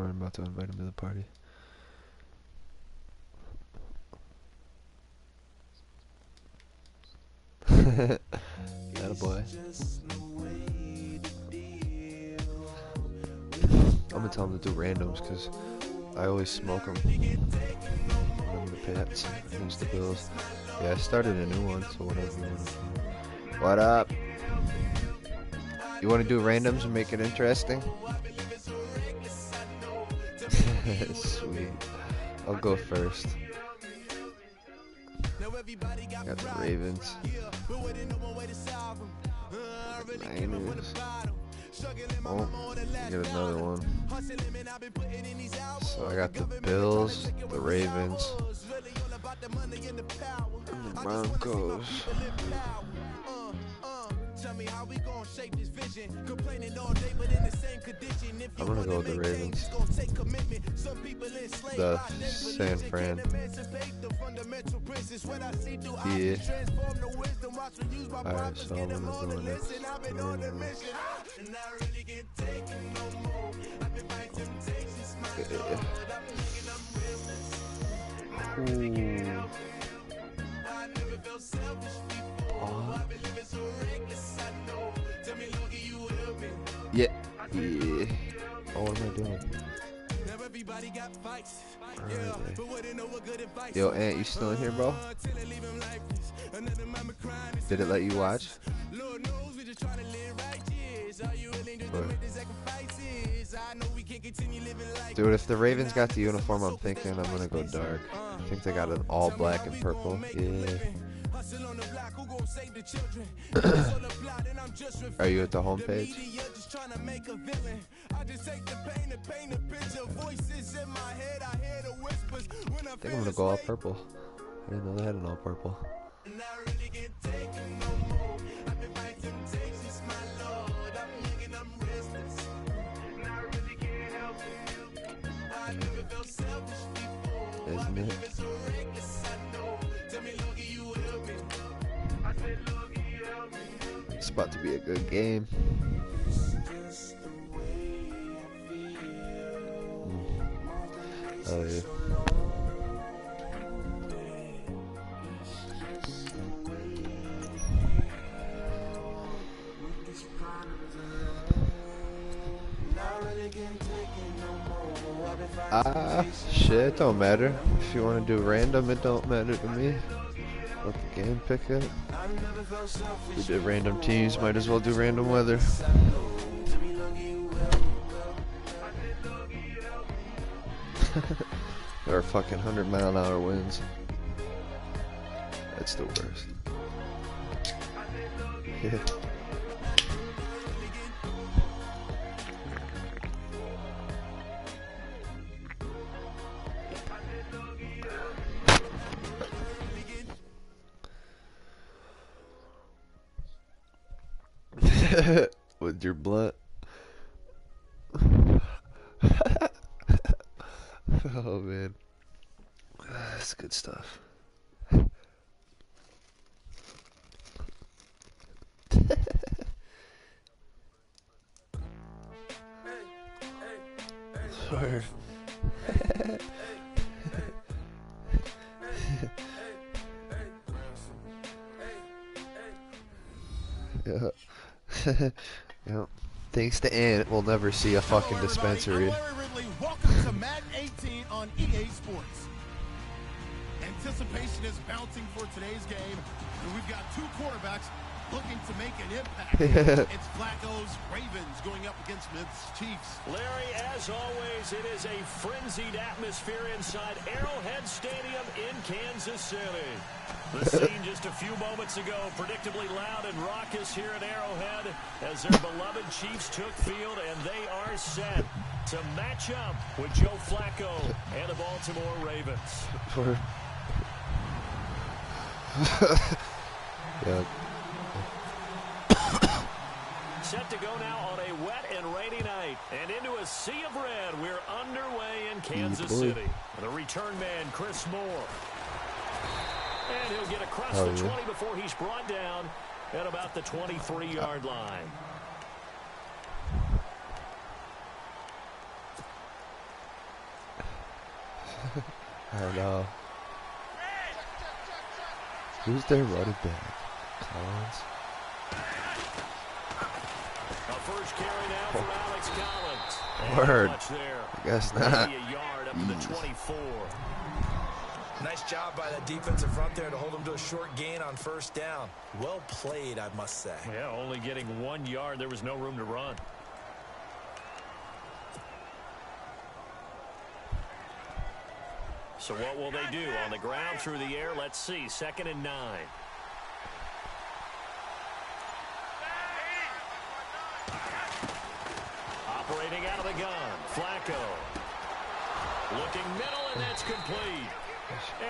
I'm about to invite him to the party. Attaboy. I'm gonna tell him to do randoms because I always smoke them when I'm the pets against the Bills. Yeah, I started a new one, so whatever you want to do. What up? You want to do randoms and make it interesting? Sweet. I'll go first. Got the Ravens. Niners. Oh, get another one. So I got the Bills, the Ravens, and the Broncos. I'm gonna go with the Ravens. The San Fran. Yeah. Alright, so I'm gonna do next. Ooh. Oh. Yeah. Yeah. Oh, what am I doing? Right. Yo, Ant, you still in here, bro? Did it let you watch? Dude, if the Ravens got the uniform, I'm thinking I'm gonna go dark. I think they got an all black and purple. Yeah. Are you at the home page? I think I'm gonna go all purple. I didn't know they had an all purple. Isn't it? It's about to be a good game. Oh yeah. Shit, it don't matter. If you want to do random, it don't matter to me. Let the game pick it. We did random teams, might as well do random weather. There are fucking 100-mile-an-hour winds. That's the worst. Yeah. With your blunt. Oh man, that's good stuff. Sorry. Yeah. Yeah. Thanks to Ant, we'll never see a fucking dispensary. Welcome to Madden 18 on EA Sports. Anticipation is bouncing for today's game, and we've got two quarterbacks looking to make an impact. It's Flacco's Ravens going up against Smith's Chiefs. Larry, as always, it is a frenzied atmosphere inside Arrowhead Stadium in Kansas City. The scene just a few moments ago, predictably loud and raucous here at Arrowhead as their beloved Chiefs took field, and they are set to match up with Joe Flacco and the Baltimore Ravens. Yeah. Set to go now on a wet and rainy night. And into a sea of red, we're underway in Kansas City. And a return man, Chris Moore. And he'll get across the 20 before he's brought down at about the 23-yard line. I know. Who's their running back? Collins? A first carry now for Alex Collins. Word. There. I guess not. Maybe a yard up to the 24. Nice job by that defensive front there to hold him to a short gain on first down. Well played, I must say. Yeah, only getting 1 yard. There was no room to run. So what will they do? On the ground, through the air, let's see. 2nd and 9. Operating out of the gun. Flacco. Looking middle, and that's complete.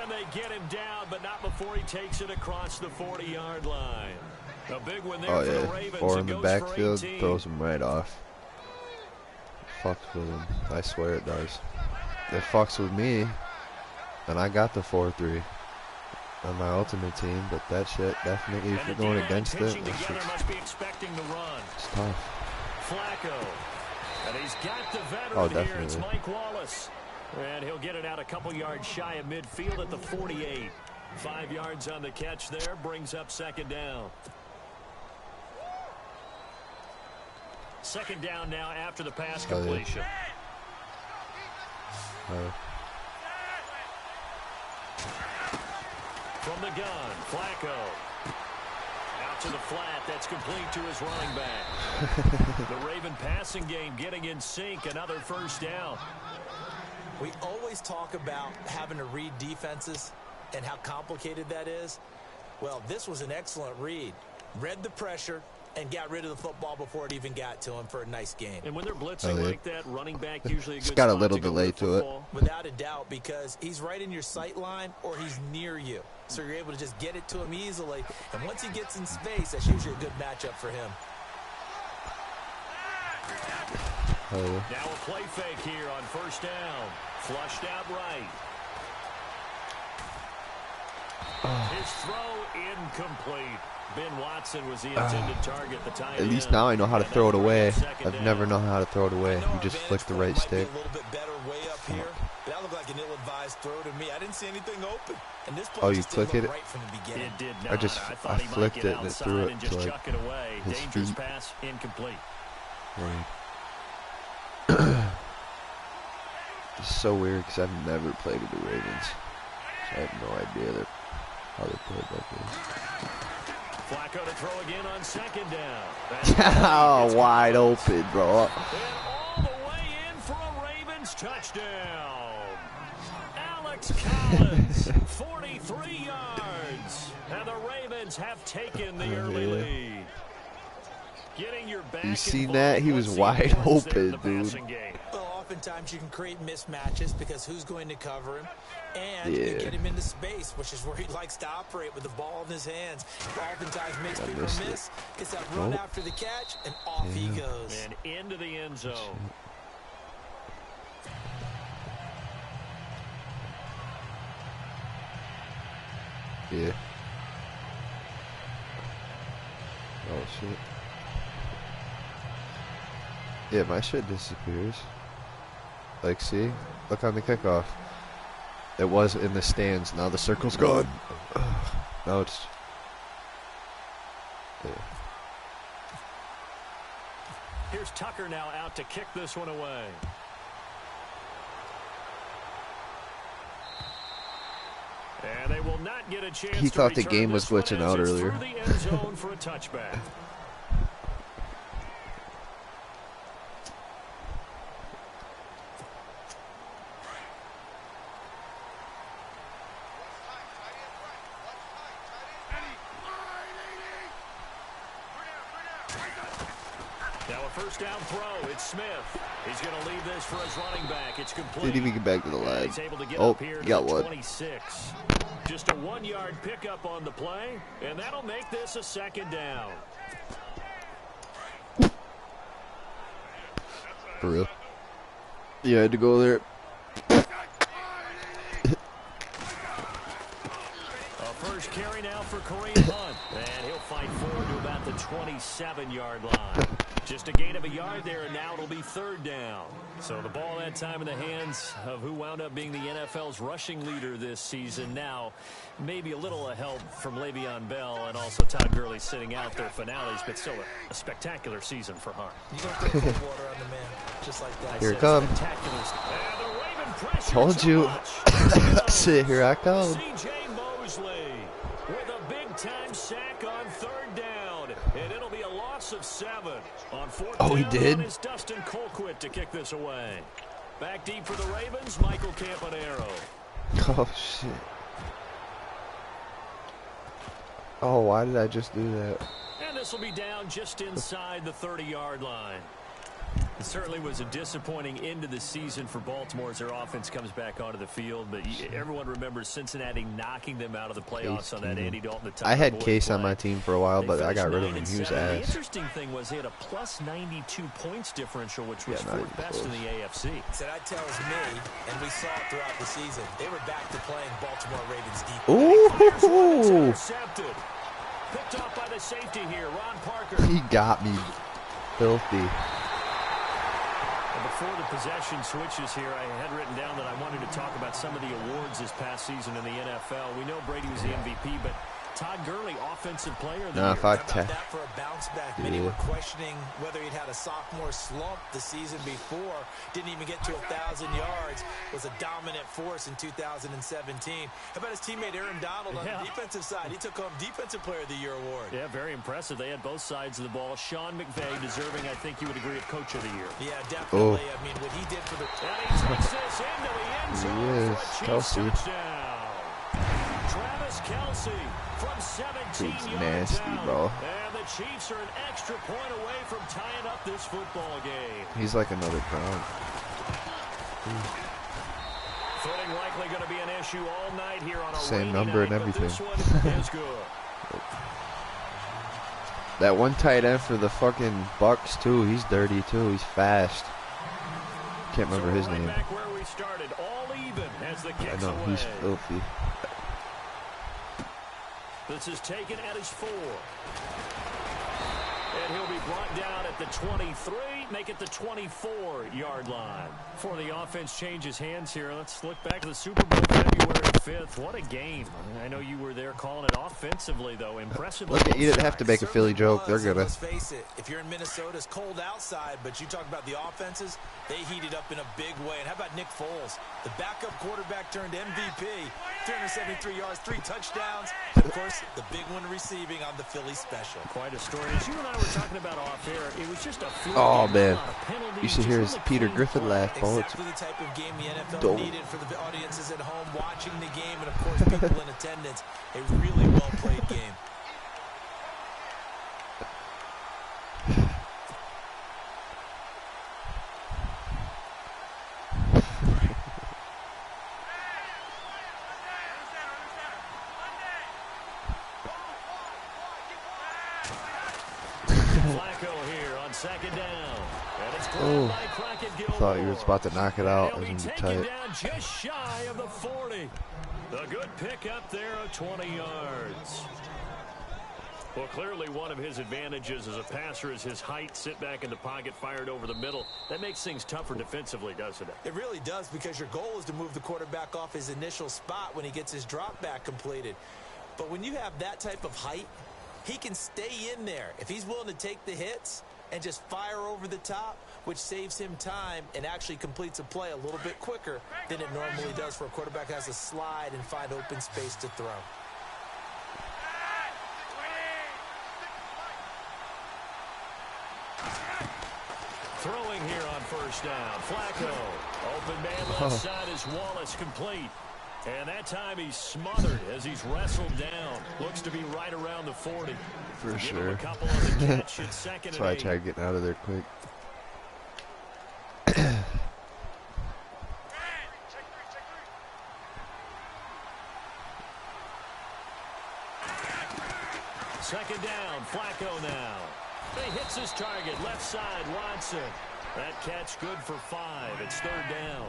And they get him down, but not before he takes it across the 40-yard line. A big one there for the Ravens. 4 in the backfield, throws him right off. Fucks with him. I swear it does. It fucks with me, and I got the 4-3 on my ultimate team, but that shit definitely, if you're going against it, must be expecting the run. It's tough. Flacco. And he's got the veteran here. It's Mike Wallace. And he'll get it out a couple yards shy of midfield at the 48. 5 yards on the catch there. Brings up 2nd down. 2nd down now after the pass completion. From the gun, Flacco. Out to the flat. That's complete to his running back. The Raven passing game getting in sync. Another first down. We always talk about having to read defenses and how complicated that is. Well, this was an excellent read. Read the pressure and got rid of the football before it even got to him for a nice gain. And when they're blitzing like that, running back usually a good it's got a spot little to go delay with to it. Without a doubt, because he's right in your sight line or he's near you. So you're able to just get it to him easily. And once he gets in space, that's usually a good matchup for him. Now a play fake here on first down. Flushed out right. His throw incomplete. Ben Watson was the intended target. The tight At least now I know how to throw it away. I've never known how to throw it away. You just flick the right stick. A little bit better way up here. That looked like an ill-advised throw to me. I didn't see anything open. And this play you click it? right from the beginning. It did not. I flicked it and it threw it to like chuck it away. his Dangerous feet. pass, incomplete. Right. It's so weird because I've never played with the Ravens. So I have no idea how they play like this. Flacco to throw again on 2nd down. Oh, wide open, bro. And all the way in for a Ravens touchdown. Alex Collins, 43 yards. And the Ravens have taken the early lead. Getting your back You seen that? He was wide open, dude. Well, oftentimes you can create mismatches because who's going to cover him? And you get him into space, which is where he likes to operate with the ball in his hands. Oftentimes makes people miss, gets that run after the catch, and off he goes. And into the end zone. Yeah. Oh, shit. Yeah, my shit disappears. Like, see? Look on the kickoff. It was in the stands. Now the circle's gone. Now it's... Yeah. Here's Tucker now out to kick this one away. And they will not get a chance. He thought the game was glitching out earlier. Through the end zone for a touchback. Now a first down throw. It's Smith. He's going to leave this for his running back. It's complete. Didn't even get back to the line. He's able to get Oh, up here to got the one. 26. Just a 1-yard pickup on the play, and that'll make this a 2nd down. For real. You had to go there. A first carry now for Kareem Hunt, and he'll fight forward to about the the 27-yard line. Just a gain of a yard there, and now it'll be 3rd down. So the ball that time in the hands of who wound up being the NFL's rushing leader this season. Now, maybe a little help from Le'Veon Bell and also Todd Gurley sitting out their finales, but still a spectacular season for Hunt. You don't throw cold water on the man, just like that. Here it comes. Told you. See, here I come. C.J. Mosley with a big-time sack on 3rd down, and it'll be a loss of 7. On 4th Oh, he down, did? It's Dustin Colquitt to kick this away. Back deep for the Ravens, Michael Campanaro. Oh, shit. Oh, why did I just do that? And this will be down just inside the 30-yard line. It certainly was a disappointing end of the season for Baltimore as their offense comes back onto the field. But everyone remembers Cincinnati knocking them out of the playoffs on that Andy Dalton. I had Case on my team for a while, but I got rid of him. He was ass. The interesting thing was he had a plus 92 points differential, which was 4th best in the AFC. So that tells me, and we saw it throughout the season, they were back to playing Baltimore Ravens deep. Ooh! Intercepted. Picked off by the safety here, Ron Parker. He got me filthy. Before the possession switches here, I had written down that I wanted to talk about some of the awards this past season in the NFL. We know Brady was the MVP, but Todd Gurley, Offensive Player of the Year. How about that for a bounce back? Many were questioning whether he'd had a sophomore slump the season before. Didn't even get to 1,000 yards. Was a dominant force in 2017. How about his teammate Aaron Donald on the defensive side? He took home Defensive Player of the Year award. Yeah, very impressive. They had both sides of the ball. Sean McVay deserving, I think you would agree, of Coach of the Year. Yeah, definitely. I mean, what he did for the... And he takes this into the end zone for a Chiefs touchdown. Travis Kelce from 17 Dude's yards nasty, out. bro. And the Chiefs are an extra point away from tying up this football game. He's like another Gronk. Footing likely going to be an issue all night here on a same number and everything. This one is good. That one tight end for the fucking Bucks too. He's dirty too. He's fast. Can't remember his name. Back where we started, all even as the kicks I know, away. he's filthy. This is taken at his 4. And he'll be brought down at the 23, make it the 24-yard line. Before the offense changes hands here, let's look back to the Super Bowl February 5th. What a game. I know you were there calling it offensively, though. Impressive. Look, you didn't have to make a Philly joke. They're gonna. Let's face it. If you're in Minnesota, it's cold outside, but you talk about the offenses, they heated up in a big way. And how about Nick Foles? The backup quarterback turned MVP. 373 yards, 3 touchdowns. And, of course, the big one receiving on the Philly special. Quite a story. As you and I were talking about off air, it was just a fluke. Oh, man. You should hear his Peter Griffin laugh. Exactly the type of game the NFL needed for the audiences at home watching the game and, of course, people in attendance. A really well-played game. Flacco here on 2nd down. And it's Oh, by Crockett Gilmore. I thought you were about to knock it out. It was He'll gonna be be taken tight. down just shy of the 40. A good pick up there of 20 yards. Well, clearly one of his advantages as a passer is his height. Sit back in the pocket, fired over the middle. That makes things tougher defensively, doesn't it? It really does, because your goal is to move the quarterback off his initial spot when he gets his drop back completed. But when you have that type of height, he can stay in there if he's willing to take the hits and just fire over the top, which saves him time and actually completes a play a little bit quicker than it normally does for a quarterback who has to slide and find open space to throw. Throwing here on 1st down. Flacco. Open man left side is Wallace, complete. And that time he's smothered as he's wrestled down. Looks to be right around the 40. For Give sure. him a couple on the catch. It's 2nd That's and why I 8. tried getting out of there quick. Second down, Flacco now. He hits his target, left side, Watson. That catch good for 5. It's 3rd down.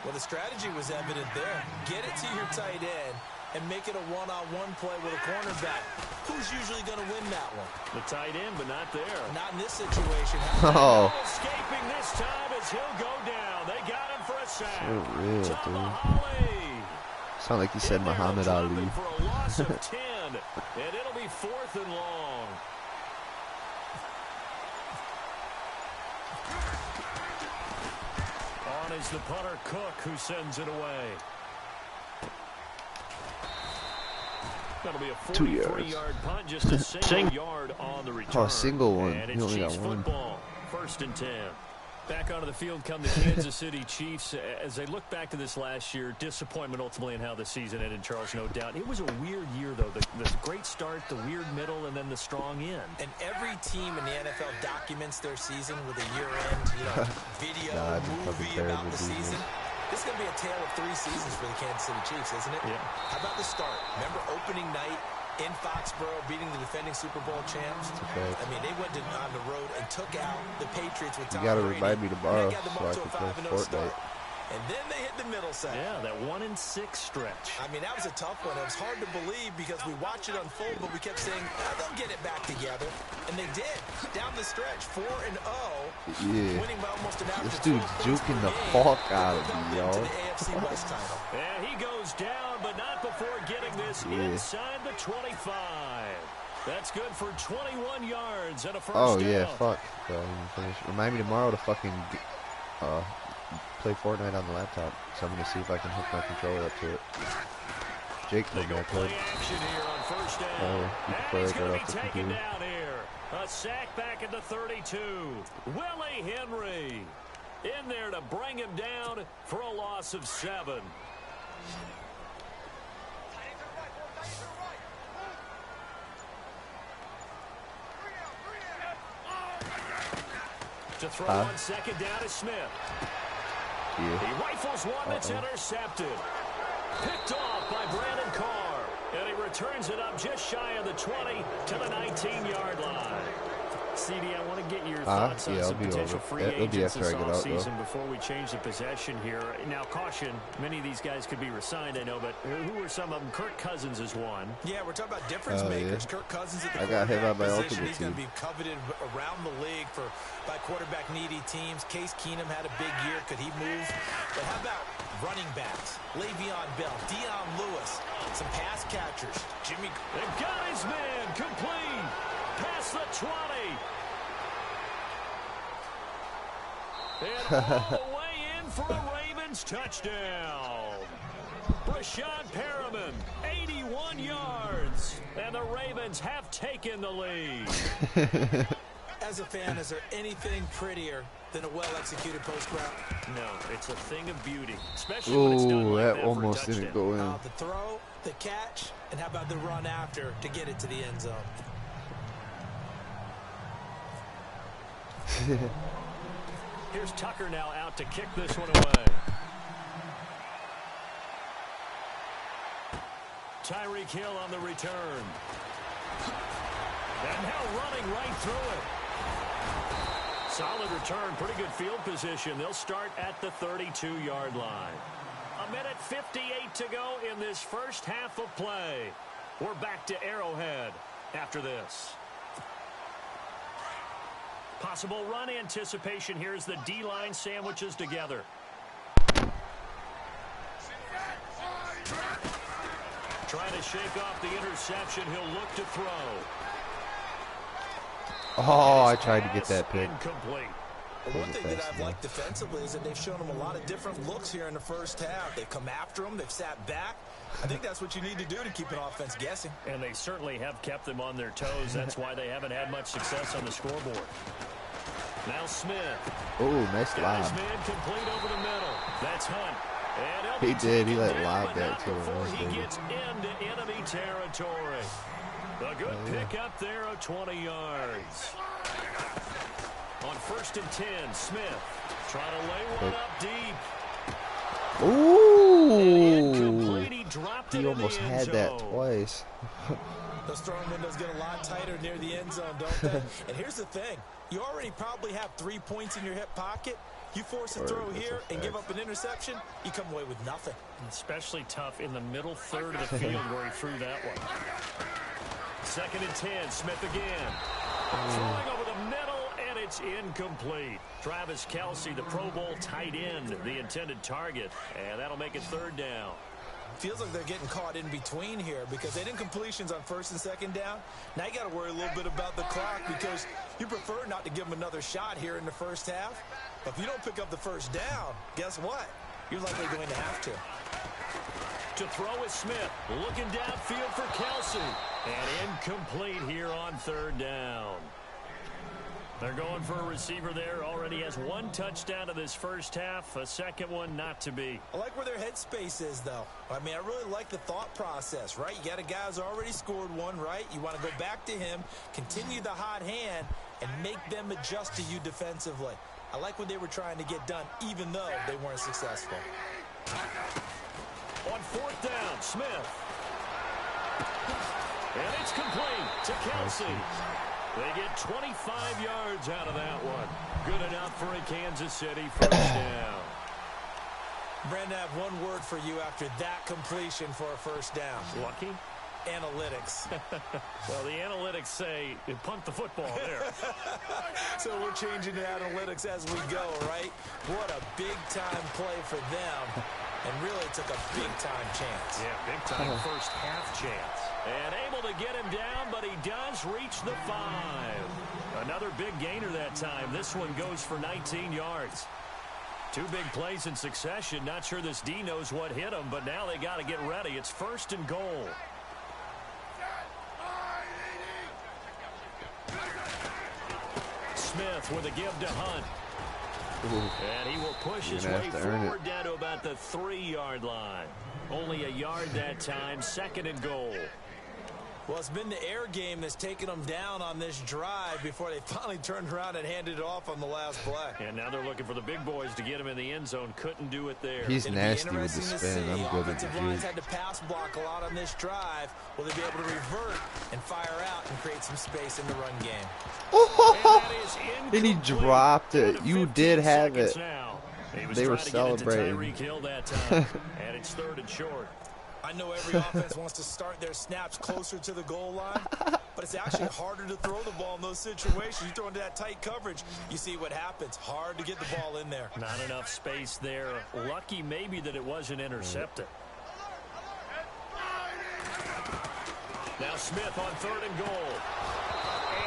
Well, the strategy was evident there. Get it to your tight end and make it a one-on-one play with a cornerback. who's usually going to win that one? The tight end, but not there. Not in this situation. Oh. Escaping this time as he'll go down. They got him for a sack. So real, dude. Sound like you said Muhammad Ali. For a loss of 10, and it'll be 4th and long. On is the punter Cook, who sends it away. That'll be a 43-yard punt, just a single yard on the return. Oh, a single one. And You it's only got Chiefs one. football, 1st and 10. Back onto the field come the Kansas City Chiefs. As they look back to this last year, disappointment ultimately in how the season ended, Charles, no doubt. It was a weird year, though. The great start, the weird middle, and then the strong end. And every team in the NFL documents their season with a year-end, video, movie about the season. This is going to be a tale of 3 seasons for the Kansas City Chiefs, isn't it? Yeah. How about the start? Remember opening night in Foxborough, beating the defending Super Bowl champs? Okay. I mean, they went on the road and took out the Patriots with Tom You got to Brady. remind me tomorrow And so I can play Fortnite. And then they hit the middle section. Yeah, that 1-6 stretch. I mean, that was a tough one. It was hard to believe because we watched it unfold, but we kept saying, they'll get it back together. And they did. Down the stretch, 4-0. Yeah. Winning by almost an average This dude's juking the fuck out of me, y'all. To the AFC West title. And he goes down, but not before getting this inside the 25. That's good for 21 yards and a first down. Oh, yeah, fuck. So, remind me tomorrow to fucking play Fortnite on the laptop. So I'm going to see if I can hook my controller up to it. Jake told me I could. Action here on first down. Oh, you can play and he's it going right to off be the taken computer. down here. A sack back at the 32. Willie Henry in there to bring him down for a loss of 7. To throw on second down to Smith. Yeah. He rifles one that's intercepted. Picked off by Brandon Carr. And he returns it up just shy of the 20 to the 19-yard line. CD, I want to get your thoughts on some potential free agents this offseason before we change the possession here. Now, caution, many of these guys could be resigned, I know, but who are some of them? Kirk Cousins is one. Yeah, we're talking about difference makers. Yeah. Kirk Cousins at the got him on my position. ultimate He's going to be coveted around the league by quarterback-needy teams. Case Keenum had a big year. Could he move? But how about running backs? Le'Veon Bell, Dion Lewis, some pass catchers. Jimmy. They've got his man complete. Past the 20. And all the way in for a Ravens touchdown. Brashad Perriman, 81 yards. And the Ravens have taken the lead. As a fan, is there anything prettier than a well-executed post route? No, it's a thing of beauty, especially when it's done like that almost for a didn't go in. The throw, the catch, and how about the run after to get it to the end zone? Here's Tucker now out to kick this one away. Tyreek Hill on the return. And now running right through it. Solid return, pretty good field position. They'll start at the 32-yard line. 1:58 to go in this first half of play. We're back to Arrowhead after this. Possible run anticipation here as the D-line sandwiches together. Trying to shake off the interception. He'll look to throw. Oh, I tried to get that pick. Incomplete. One thing that I've liked defensively is that they've shown them a lot of different looks here in the first half. They've come after them. They've sat back. I think that's what you need to do to keep an offense guessing. And they certainly have kept them on their toes. That's why they haven't had much success on the scoreboard. Now Smith. Oh, nice lob. Man complete over the middle. That's Hunt. And he did. He let lob that to before him. He gets into enemy territory. A good pick up there of 20 yards. On 1st and 10, Smith trying to lay one up deep. Ooh! He dropped He almost had that twice. Those throwing windows get a lot tighter near the end zone, don't they? And here's the thing. You already probably have 3 points in your hip pocket. You force a throw here and give up an interception, you come away with nothing. Especially tough in the middle third of the field where he threw that one. 2nd and 10. Smith again. Throwing over the middle, and it's incomplete. Travis Kelce, the Pro Bowl tight end, the intended target, and that'll make it 3rd down. Feels like they're getting caught in between here because they didn't completions on 1st and 2nd down. Now you got to worry a little bit about the clock because you prefer not to give them another shot here in the 1st half. But if you don't pick up the 1st down, guess what? You're likely going to have to. To throw is Smith, looking downfield for Kelce, and incomplete here on 3rd down. They're going for a receiver there. Already has 1 touchdown in this 1st half. A 2nd one not to be. I like where their headspace is, though. I mean, I really like the thought process, right? You got a guy who's already scored 1, right? You want to go back to him, continue the hot hand, and make them adjust to you defensively. I like what they were trying to get done, even though they weren't successful. On 4th down, Smith. And it's complete to Kelce. They get 25 yards out of that one. Good enough for a Kansas City 1st down. Brandon, I have one word for you after that completion for a 1st down. Lucky? Analytics. Well, the analytics say you punt the football there. So we're changing to analytics as we go, right? What a big-time play for them. And really took a big-time chance. Yeah, big-time 1st half chance. And able to get him down, but he does reach the 5. Another big gainer that time. This one goes for 19 yards. 2 big plays in succession. Not sure this D knows what hit him, but now they got to get ready. It's 1st and goal. Smith with a give to Hunt. And he will push his way forward down to about the 3-yard line. Only a yard that time. 2nd and goal. Well, it's been the air game that's taken them down on this drive before they finally turned around and handed it off on the last play. And now they're looking for the big boys to get him in the end zone. Couldn't do it there. He's nasty with the spin. I'm good with the offensive lines had to pass block a lot on this drive. Will they be able to revert and fire out and create some space in the run game? And he dropped it. You did have it. They were celebrating. And it's 3rd and short. I know every offense wants to start their snaps closer to the goal line, but it's actually harder to throw the ball in those situations. You throw into that tight coverage, you see what happens. Hard to get the ball in there. Not enough space there. Lucky maybe that it wasn't intercepted. Now Smith on 3rd and goal.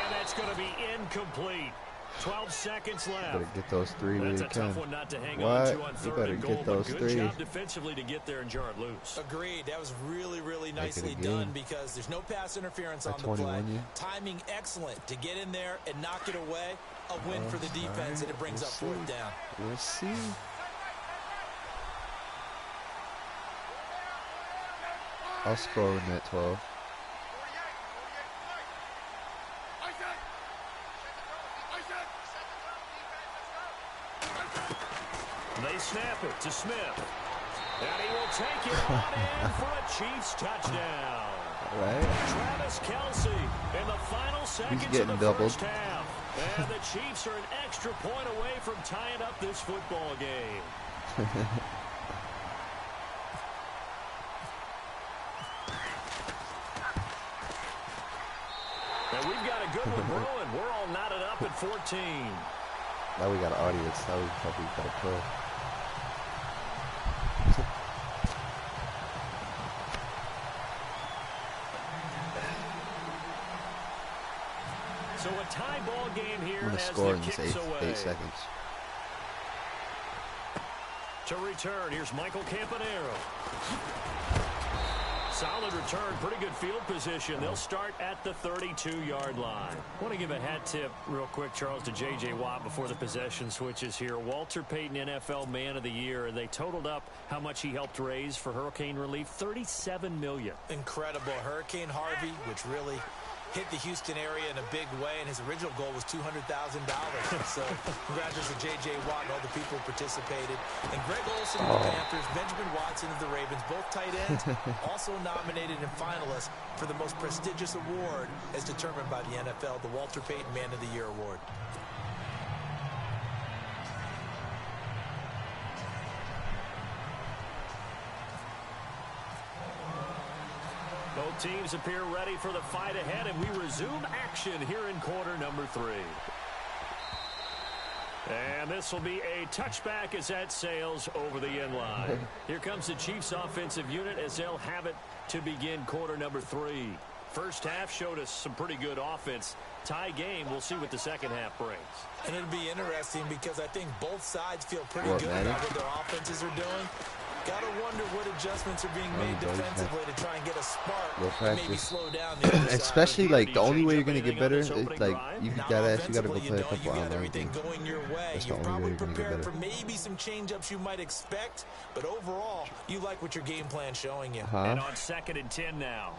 And that's going to be incomplete. 12 seconds left. Better get those 3 when you can. That's a tough one not to hang on to on 3rd and goal. Get those but good job defensively to get there and jar it loose. Agreed. That was really, really nicely done because there's no pass interference on the play. Timing excellent to get in there and knock it away. A win for the defense, and it brings up 4th down. We'll see. I'll score in that 12. They snap it to Smith. And he will take it on in for a Chiefs touchdown. Right. Travis Kelce in the final seconds of the 1st half. And the Chiefs are an extra point away from tying up this football game. And we've got a good one brewing. We're all knotted up at 14. Now we got an audience. Now we probably got a pro. So a tie ball game here. I'm going to score in this 8 seconds. To return, here's Michael Campanaro. Solid return, pretty good field position. They'll start at the 32-yard line. I want to give a hat tip real quick, Charles, to J.J. Watt before the possession switches here. Walter Payton, NFL Man of the Year, and they totaled up how much he helped raise for hurricane relief, $37 million. Incredible. Hurricane Harvey, which really hit the Houston area in a big way, and his original goal was $200,000. So congratulations to J.J. Watt and all the people who participated. And Greg Olsen of the Panthers, Benjamin Watson of the Ravens, both tight ends, also nominated and finalists for the most prestigious award as determined by the NFL, the Walter Payton Man of the Year Award. Both teams appear ready for the fight ahead, and we resume action here in quarter number 3. And this will be a touchback as that sails over the end line. Here comes the Chiefs offensive unit as they'll have it to begin quarter number 3. First half showed us some pretty good offense. Tie game. We'll see what the second half brings. And it'll be interesting because I think both sides feel pretty good about what their offenses are doing. Gotta wonder what adjustments are being made defensively to try and get a spark and maybe slow down the other side. Especially like the only way you're gonna get better is like you gotta go play a couple on online everything games. going your way. That's the You're only probably way you're gonna get prepared better. for maybe some change-ups you might expect, but overall, you like what your game plan's showing you. And on 2nd and 10 now.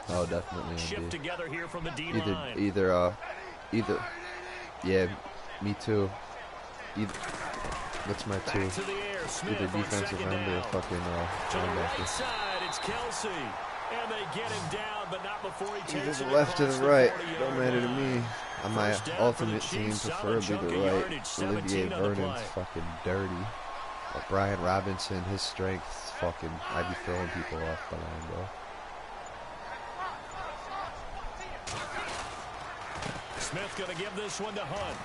Oh, definitely. Shift together here from the D-line. Either. Yeah, me too. That's my two. Either defensive end or fucking linebacker. Side, it's Kelsey. And they get him down, but not before he takes Either it the left or across the right. 40-yard Don't matter to line. me. On my ultimate team, preferably the right. Olivier Vernon's fucking dirty. But Brian Robinson, his strength, fucking, I'd be throwing people off the line, bro. Smith going to give this one to Hunt.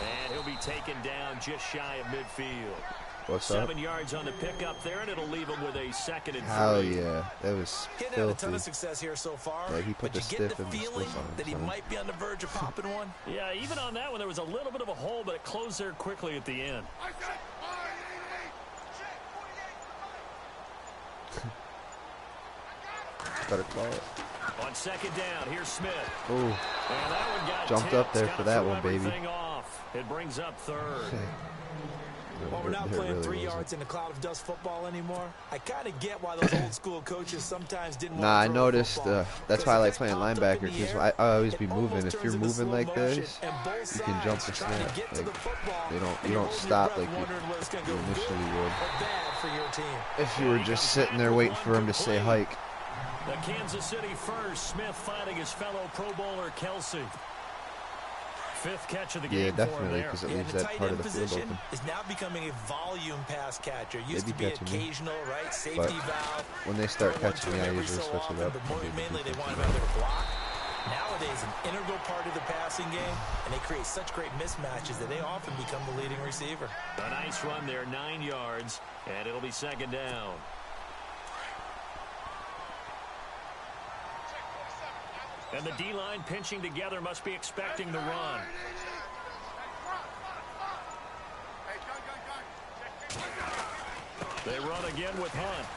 And he'll be taken down just shy of midfield. What's up? 7 yards on the pickup there, and it'll leave him with a 2nd and 3. Hell yeah, that was Getting had a ton filthy. of success here so far, Yeah, he put but the you get stiff the in the feeling stiff on that he him, son. might be on the verge of popping one. Yeah, even on that one, there was a little bit of a hole, but it closed there quickly at the end. Better call it. On 2nd down, here's Smith. Ooh, And that one got jumped up there tipped. for Gotta that throw one, baby. everything off. It brings up 3rd. Well, we're not playing 3 yards in a cloud of dust football anymore. I kind of get why those old school coaches sometimes didn't want to I throw noticed. the That's why I like playing linebacker because I always be moving. If you're moving like this, you can jump and snap. Like, you don't stop like you initially would. If you were just sitting there waiting for him to say hike. The Kansas City first. Smith finding his fellow Pro Bowler Kelsey. 5th catch of the game. Yeah, definitely, because it leaves the that tight part end of the field position open. is now becoming a volume pass catcher. Used They to be be catching me. occasional, right? Safety But valve. when they start throw one catching to me, him I every usually so switch it often, up. But and mainly do they want defensive him under the block. Nowadays, an integral part of the passing game, and they create such great mismatches that they often become the leading receiver. A nice run there, 9 yards, and it'll be 2nd down. And the D-line pinching together must be expecting the run. They run again with Hunt.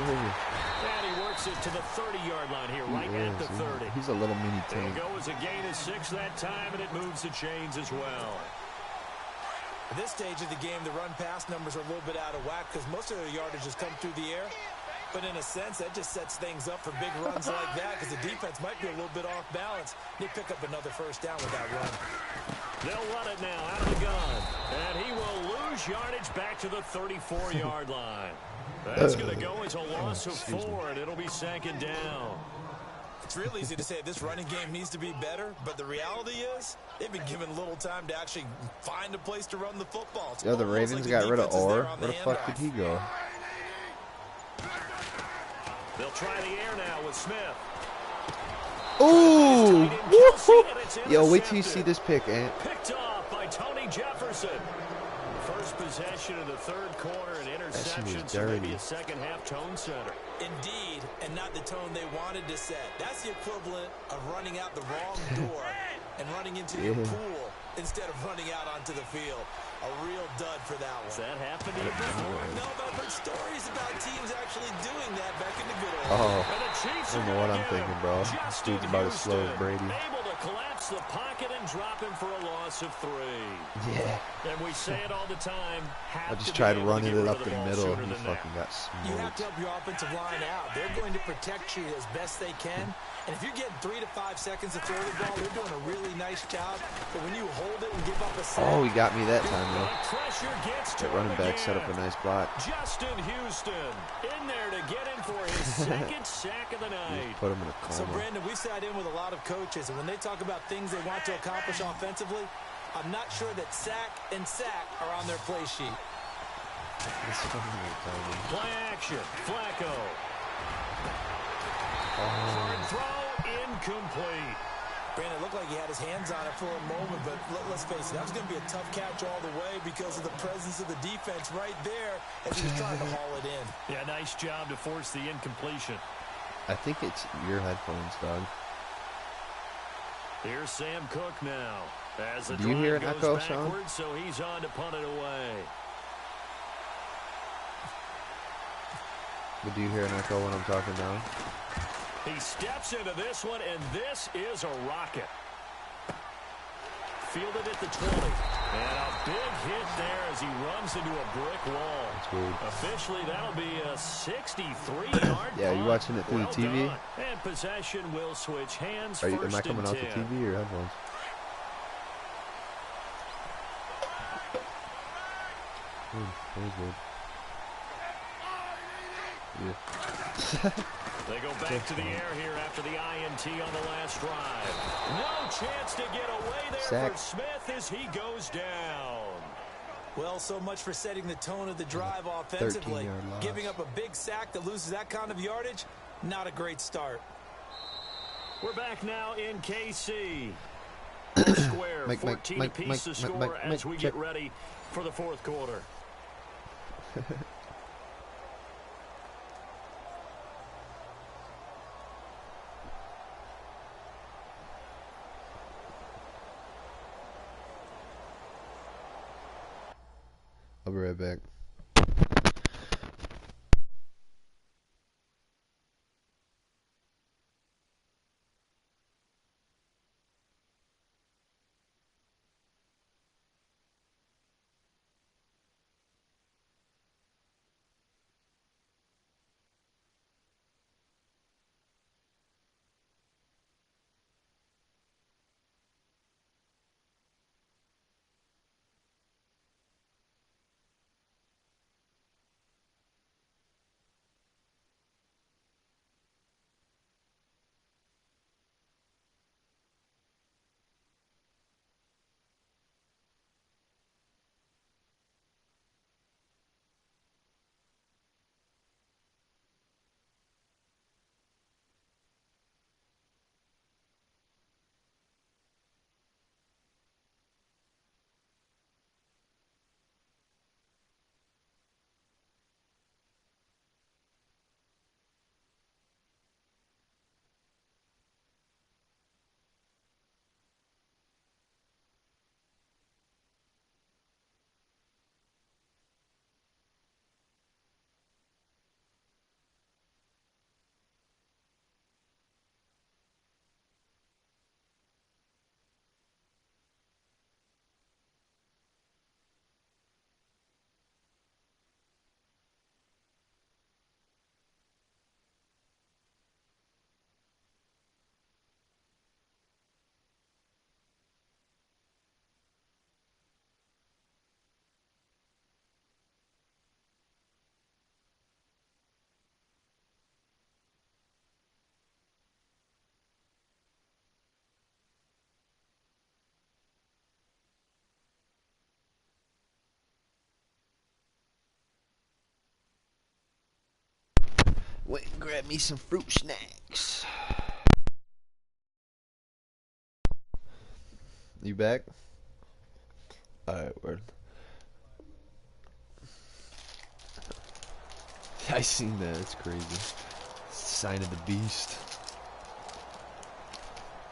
And he works it to the 30-yard line here, right at the 30. He's a little mini It'll tank. go as a gain of 6 that time, and it moves the chains as well. At this stage of the game, the run-pass numbers are a little bit out of whack because most of their yardage has come through the air. But in a sense, that just sets things up for big runs like that because the defense might be a little bit off balance. They pick up another 1st down with that run. They'll run it now out of the gun. And he will lose yardage back to the 34-yard line. That's going to go as a loss of 4, and it'll be 2nd down. It's real easy to say this running game needs to be better, but the reality is they've been given little time to actually find a place to run the football. Yeah, the Ravens got rid of Orr. Where the fuck did he go? They'll try the air now with Smith. Ooh! Woo-hoo! Yo, wait till you see this pick, Ant. Picked off by Tony Jefferson. First possession of the 3rd quarter, and interception, so maybe a 2nd half tone setter. Indeed, and not the tone they wanted to set. That's the equivalent of running out the wrong door and running into your pool instead of running out onto the field. A real dud for that one. Has that happened to you before? No, but I've heard stories about teams actually doing that back in the good old Oh, And the Chiefs I don't know what I'm thinking, bro. This dude's about as slow as Brady. Able to collapse the pocket and drop him for a loss of 3. Yeah. And we say it all the time. I just tried running it up the middle. He fucking got You have smoked. to help your offensive line out. They're going to protect you as best they can. And if you're getting 3 to 5 seconds to throw the ball, they're doing a really nice job. But when you hold it and give up a sack, Oh, he got me that time, though. Pressure gets to That running back set up again. a nice block. Justin Houston in there to get him for his 2nd sack of the night. Put him in a So, coma. Brandon, we've sat in with a lot of coaches, and when they talk about things they want to accomplish offensively, I'm not sure that sack and sack are on their play sheet. Play action. Flacco. Hard throw. Incomplete. Brandon, it looked like he had his hands on it for a moment, but let's face it, that was going to be a tough catch all the way because of the presence of the defense right there as he was trying to haul it in. Yeah, nice job to force the incompletion. I think it's your headphones, dog. Here's Sam Cook now. As the Do you hear an drive echo goes sound? backwards, so he's on to punt it away. But do you hear an echo when I'm talking down? He steps into this one, and this is a rocket. Fielded at the 20. And a big hit there as he runs into a brick wall. That's weird. Officially, that'll be a 63-yard Yeah, you watching it through the TV? Done. And possession will switch hands. Am I coming off the TV or your headphones? That was weird. Yeah. They go back to the air here after the INT on the last drive. No chance to get away there Sack. for Smith as he goes down. Well, so much for setting the tone of the drive offensively. Giving up a big sack that loses that kind of yardage, not a great start. We're back now in KC. Square, 14 apiece to score as we get ready for the fourth quarter. I'll be right back. Wait and grab me some fruit snacks. You back? Alright, word. I seen that, it's crazy. Sign of the beast.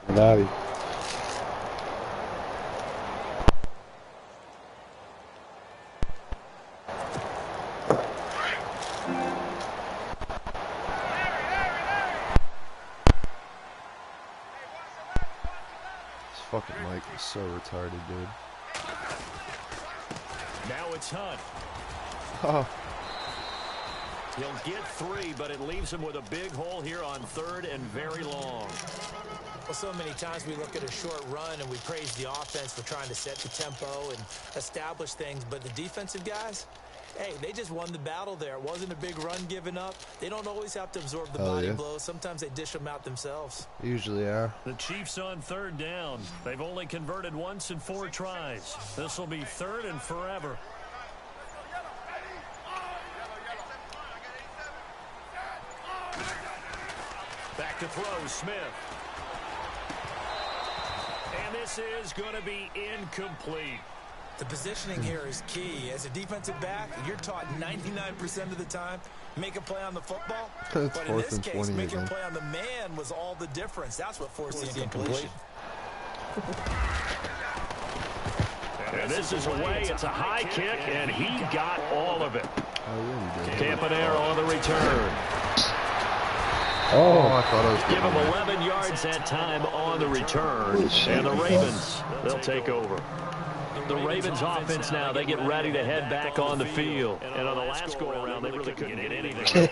Navi. Fucking Mike is so retarded, dude. Now it's Hunt. Oh. He'll get 3, but it leaves him with a big hole here on 3rd and very long. Well, so many times we look at a short run and we praise the offense for trying to set the tempo and establish things, but the defensive guys, hey, they just won the battle there. It wasn't a big run given up. They don't always have to absorb the body blows. Sometimes they dish them out themselves. Usually are. The Chiefs on 3rd down. They've only converted once in 4 tries. This will be 3rd and forever. to throw, Smith. And this is going to be incomplete. The positioning here is key. As a defensive back, you're taught 99% of the time, make a play on the football. But in this case, making a play on the man was all the difference. That's what forced the incompletion. And this is away. It's a high kick, and he got all of it. Campanero on the return. Oh, I thought I was Give him 11 yards that time on the return. And the Ravens, they'll take over. The Ravens offense now, they get ready to head back on the field. And on the last go-around, they really couldn't get anything.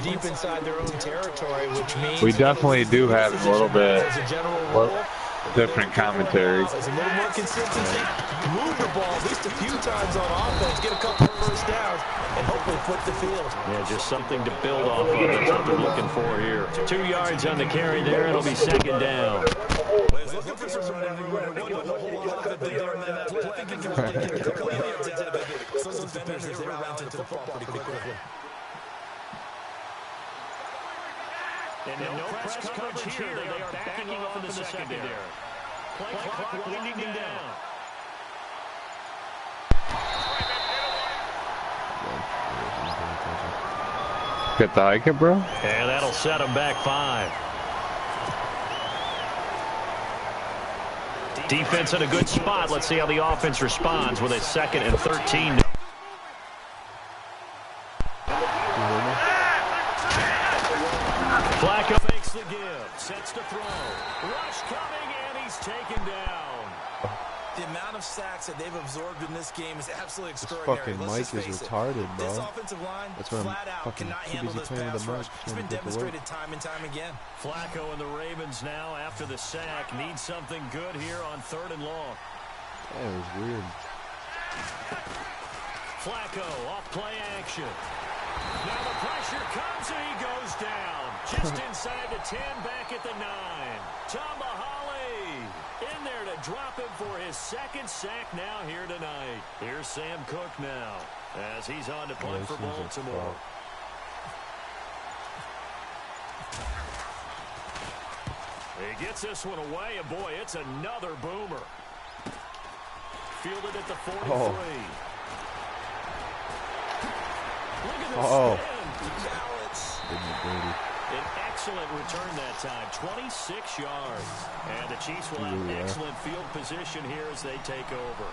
Deep inside their own territory, which means we definitely do have a little bit different commentary. There's a little more consistency. Move the ball at least a few times on offense, get a couple of first downs, and hopefully flip the field. Yeah, just something to build off of. That's what they're looking for here. 2 yards on the carry there. It'll be second down. Looking for some running room. Some defenders, they're rounded to the football pretty quickly. And no press coverage here. They are backing off in the secondary. Play clock winding down. Get the hike it, bro. And that'll set them back 5. Defense in a good spot. Let's see how the offense responds with a 2nd and 13. Flacco makes the give. Sets to throw. Rush coming, and he's taken down. The amount of sacks that they've absorbed in this game is absolutely extraordinary. This fucking mic is retarded, bro. This offensive line flat out cannot handle this pass rush. It's been demonstrated time and time again. Flacco and the Ravens now, after the sack, need something good here on 3rd and long. That was weird. Flacco off play action. Now the pressure comes and he goes down. Just inside the 10, back at the 9. Tomahali in there to drop him for his 2nd sack now here tonight. Here's Sam Cook now as he's on to punt for Baltimore. He gets this one away, and boy, it's another boomer. Fielded at the 43. Oh. Look at this spin. An excellent return that time, 26 yards. And the Chiefs will have excellent field position here as they take over.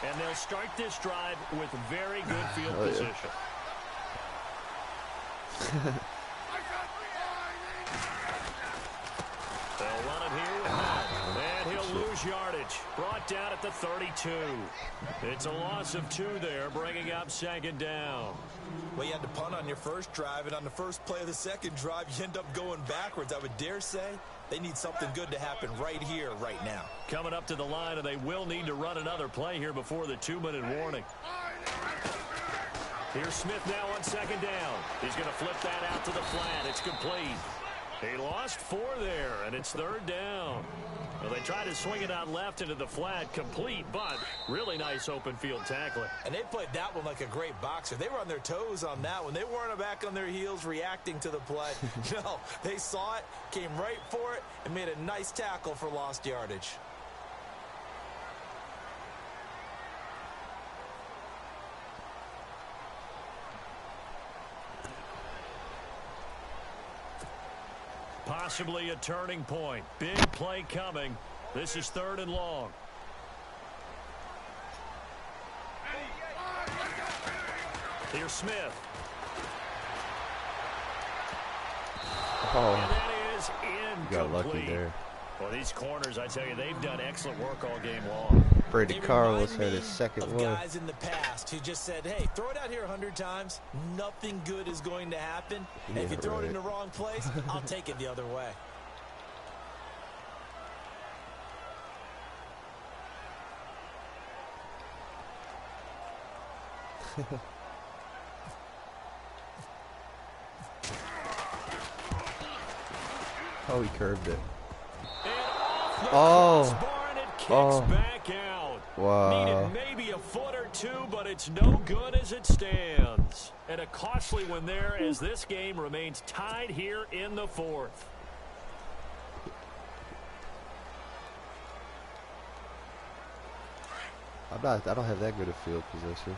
And they'll start this drive with very good field position. They'll run it here with Hunt, and he'll lose yardage. Brought down at the 32. It's a loss of 2 there, bringing up 2nd down. Well, you had to punt on your first drive, and on the first play of the second drive, you end up going backwards. I would dare say they need something good to happen right here, right now. Coming up to the line, and they will need to run another play here before the 2-minute warning. Here's Smith now on 2nd down. He's going to flip that out to the flat. It's complete. He lost 4 there, and it's 3rd down. Well, they tried to swing it out left into the flat, complete, but really nice open field tackling. And they played that one like a great boxer. They were on their toes on that one. They weren't back on their heels reacting to the play. No, they saw it, came right for it, and made a nice tackle for lost yardage. Possibly a turning point. Big play coming. This is 3rd and long. Here's Smith. Oh, And that is incomplete. got lucky there. Well, these corners, I tell you, they've done excellent work all game long. Brady Carlos had his 2nd one. Guys in the past who just said, hey, throw it out here 100 times. Nothing good is going to happen. And if you throw it in the wrong place, I'll take it the other way. Oh, he curved it. Oh. Back out. Wow. Needed maybe a foot or two, but it's no good as it stands. And a costly one there as this game remains tied here in the fourth. I don't have that good a field position.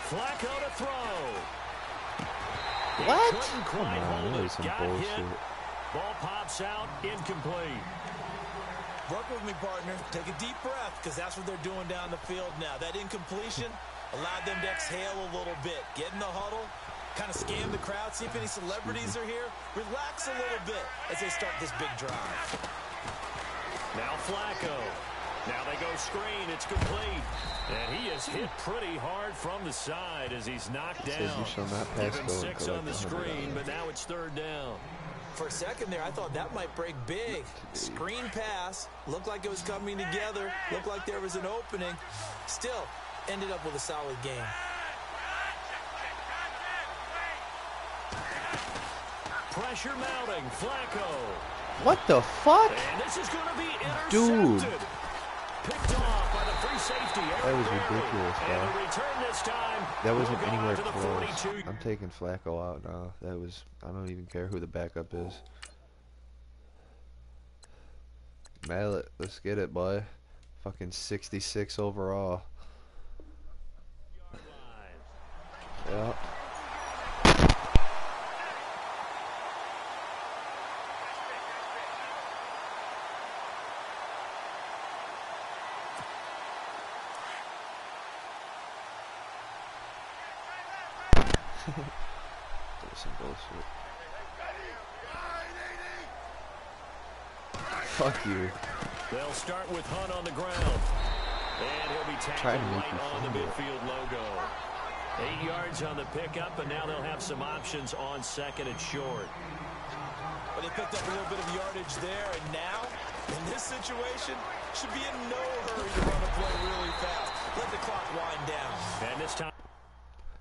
Flacco to throw. What? Come on, that was some bullshit. Ball pops out, incomplete. Work with me, partner. Take a deep breath, because that's what they're doing down the field now. That incompletion allowed them to exhale a little bit. Get in the huddle, kind of scan the crowd, see if any celebrities are here. Relax a little bit as they start this big drive. Now Flacco. Now they go screen. It's complete. And he is hit pretty hard from the side as he's knocked down. You shall not pass Given 6 on the screen, but now it's third down. For a second there, I thought that might break big. Screen pass. Looked like it was coming together. Looked like there was an opening. Still, ended up with a solid game. Pressure mounting. Flacco. What the fuck? And this is going to be intercepted. Dude. Picked off by the free safety. That was ridiculous, bro. And the return this time. That wasn't will go anywhere to the close. 42. I'm taking Flacco out now. That was, I don't even care who the backup is. Mallet, let's get it, boy. Fucking 66 overall. Yeah. That's some bullshit. Fuck you. They'll start with Hunt on the ground. And he'll be tackled right on the midfield logo. 8 yards on the pickup, and now they'll have some options on second and short. But they picked up a little bit of yardage there, and now, in this situation, should be in no hurry to run a play really fast. Let the clock wind down. And this time.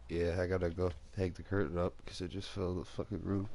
Yeah, I gotta go hang the curtain up because it just fell the fucking roof.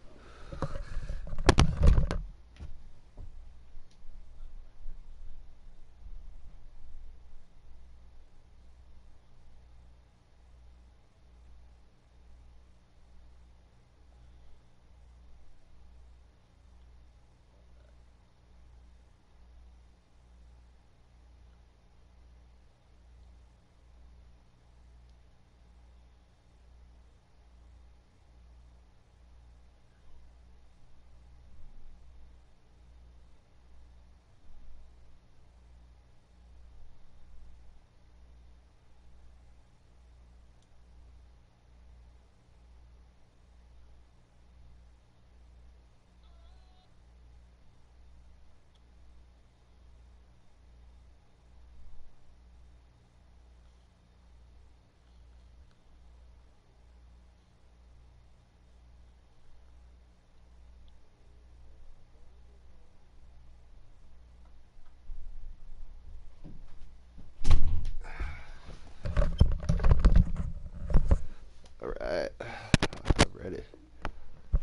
Alright, I'm ready.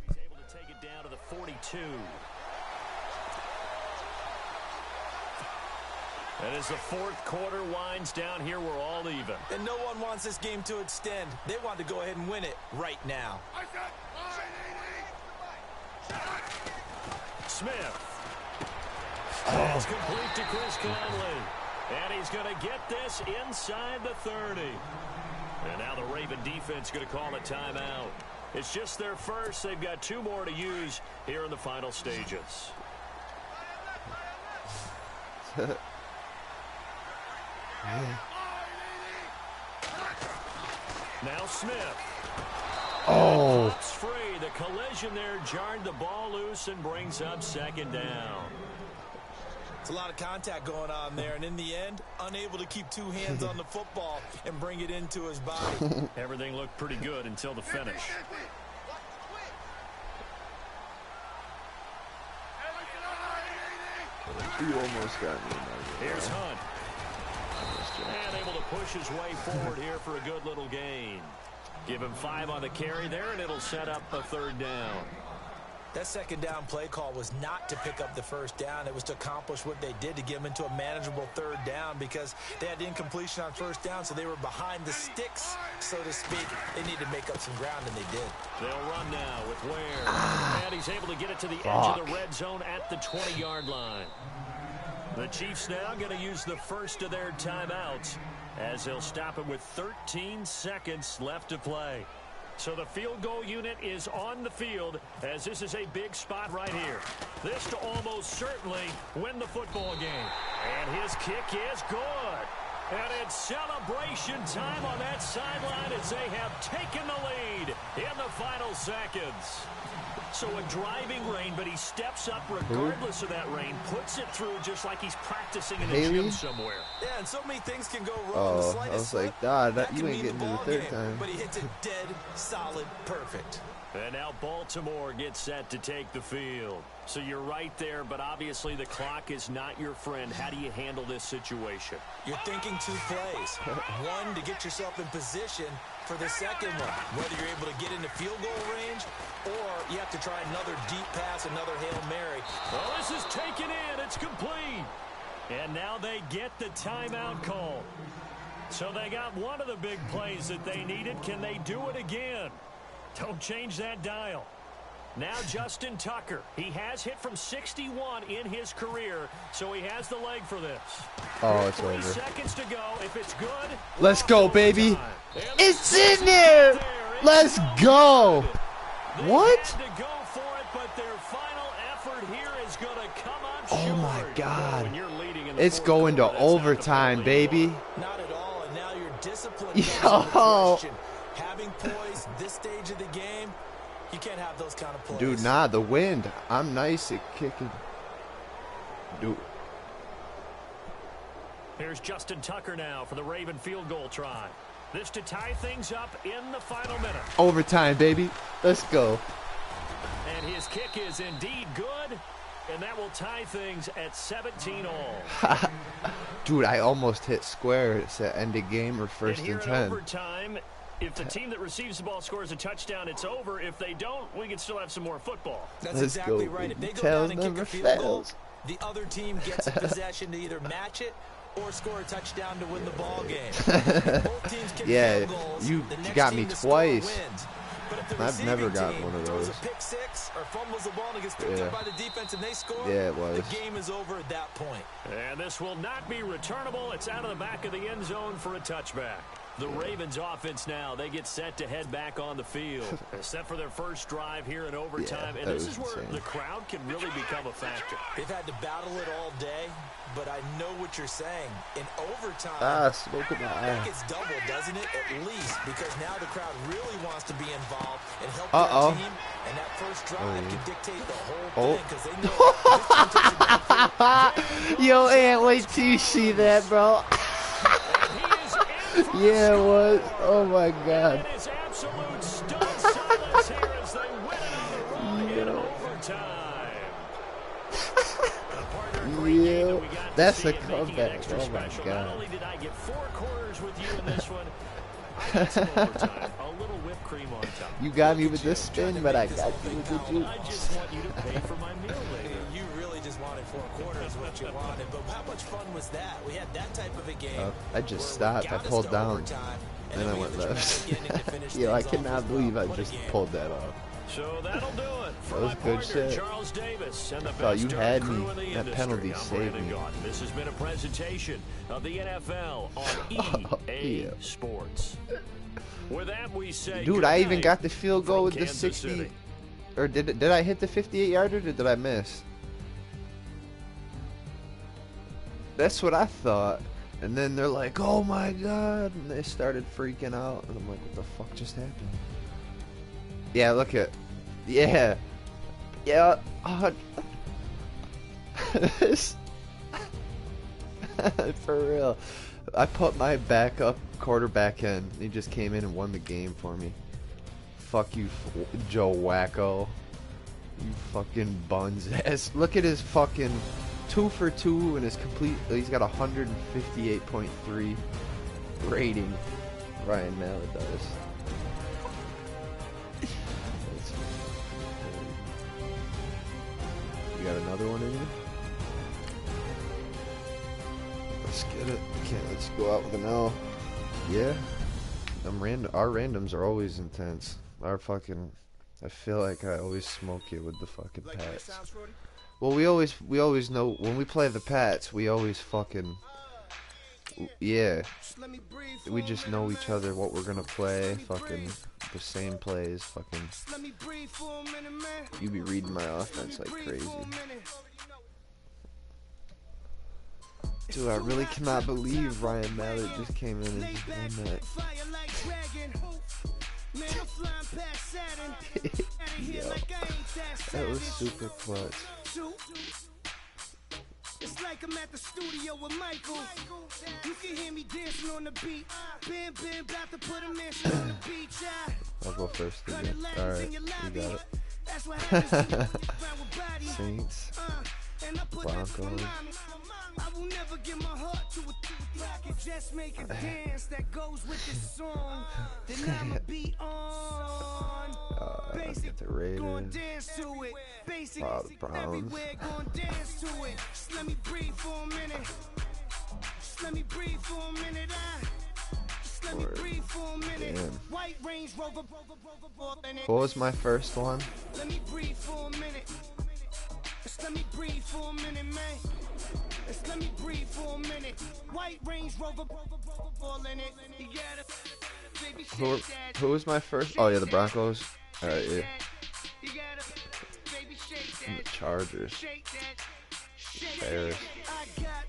He's able to take it down to the 42. And as the fourth quarter winds down here, we're all even. And no one wants this game to extend. They want to go ahead and win it right now. Smith. That's complete to Chris Conley. And he's going to get this inside the 30. And now the Raven defense going to call a timeout. It's just their first. They've got 2 more to use here in the final stages. Now Smith. Oh. It's free. The collision there jarred the ball loose and brings up second down. It's a lot of contact going on there, and in the end, unable to keep 2 hands on the football and bring it into his body. Everything looked pretty good until the finish. You almost got me. Here's Hunt. And able to push his way forward here for a good little gain. Give him 5 on the carry there, and it'll set up a third down. That second down play call was not to pick up the first down. It was to accomplish what they did to get them into a manageable third down because they had incompletion on first down, so they were behind the sticks, so to speak. They needed to make up some ground, and they did. They'll run now with Ware. And he's able to get it to the edge of the red zone at the 20-yard line. The Chiefs now going to use the first of their timeouts as they'll stop it with 13 seconds left to play. So the field goal unit is on the field as this is a big spot right here. This to almost certainly win the football game. And his kick is good. And it's celebration time on that sideline as they have taken the lead in the final seconds. So a driving rain, but he steps up regardless of that rain, puts it through just like he's practicing in a gym somewhere. Yeah, and so many things can go wrong. The slightest I was like, that you ain't getting to the third time. But he hits it dead, solid, perfect. And now Baltimore gets set to take the field. So you're right there, but obviously the clock is not your friend. How do you handle this situation? You're thinking two plays. One, to get yourself in position for the second one, whether you're able to get into field goal range or you have to try another deep pass, another Hail Mary. Well, this is taken in. It's complete. And now they get the timeout call. So they got one of the big plays that they needed. Can they do it again? Don't change that dial. Now Justin Tucker. He has hit from 61 in his career, so he has the leg for this. Oh, it's over. 3 seconds to go. If it's good, let's go, baby. It's in there. Let's go. What? Oh my God. It's going to overtime, baby. Not at all, and now you're disciplined. Yo. Having poise this stage of the game, you can't have those kind of plays. Dude, nah, the wind. I'm nice at kicking. Dude. Here's Justin Tucker now for the Raven field goal try. This to tie things up in the final minute. Overtime, baby. Let's go. And his kick is indeed good, and that will tie things at 17 all. Dude, I almost hit square. It's the end of game or first and 10. Overtime, if the team that receives the ball scores a touchdown, it's over. If they don't, we can still have some more football. That's exactly right. If they go down and kick a field goal, the other team gets possession to either match it or score a touchdown to win the ball game. Both teams kick field goals, you the next got team me to score twice. wins. But if the I've never gotten team one of throws those. a pick six or fumbles the ball and gets picked up by the defense and they score, it was. the game is over at that point. And this will not be returnable. It's out of the back of the end zone for a touchback. The Ravens offense now, they get set to head back on the field. Set for their first drive here in overtime. And this is where the crowd can really become a factor. They've had to battle it all day, but I know what you're saying. In overtime, smoke in my eye. I think it's double, doesn't it? At least, because now the crowd really wants to be involved and help their team. And that first drive can dictate the whole thing because they know Yo, Ant, wait till you see that, bro. Yeah, it was. Oh my God. It is absolute stunned silence here as they win another in overtime. Yeah, that's a comeback. Oh my God. Not only did I get 4 quarters with you in this one, I got some overtime. A little whipped cream on top. You got me with this spin, but I got you with the juice. I just want you to pay for my meal later. You really just wanted 4 quarters what you wanted, but how much fun was that? We had that type of a game. I just stopped. I pulled down, and then I went left. Yo, I cannot believe I just pulled that off. So that'll do it for that was my good partner, shit. Charles Davis, and the Thought you had crew me. in the That industry. penalty I'm saved Brandon me. Gaudin. This has been a presentation of the NFL on EA Sports. With that, we say dude, I even got the field goal with the Kansas 60. City. Or did I hit the 58-yarder or did I miss? That's what I thought. And then they're like, oh my God. And they started freaking out. And I'm like, what the fuck just happened? Yeah, look at. Yeah. Yeah. For real. I put my backup quarterback in. He just came in and won the game for me. Fuck you, Joe Wacko. You fucking buns ass. Look at his fucking 2 for 2 and his complete. He's got 158.3 rating. Ryan Mallett does. You got another one in you? Let's get it. Okay, let's go out with an L. Yeah. Our randoms are always intense. Our fucking... I feel like I always smoke you with the fucking Pats. Well, we always know when we play the Pats, we always fucking... Yeah. We just know each other, what we're gonna play, fucking the same plays, fucking... You be reading my offense like crazy. Dude, I really cannot believe Ryan Mallett just came in and just won that. Yo, that was super clutch. It's like I'm at the studio with Michael. You can hear me dancing on the beat. Been about to put a mansion on the beach. I'll go first again. Alright, you got it. Saints, Broncos. I will never give my heart to a I can just make a dance that goes with this song. Then I'ma be on. Basic, the Raiders. Going dance to it. Basic, the Browns. Going dance to it. Just let me breathe for a minute. Just let me breathe for a minute. Just let me breathe for a minute. White Range Rover. What was my first one? Let me breathe for a minute. Just let me breathe for a minute, man. Just let me breathe for a minute. White Range Rover, ball in it. You gotta, who was my first? Oh yeah, the Broncos. Alright, yeah. And the Chargers. Bears.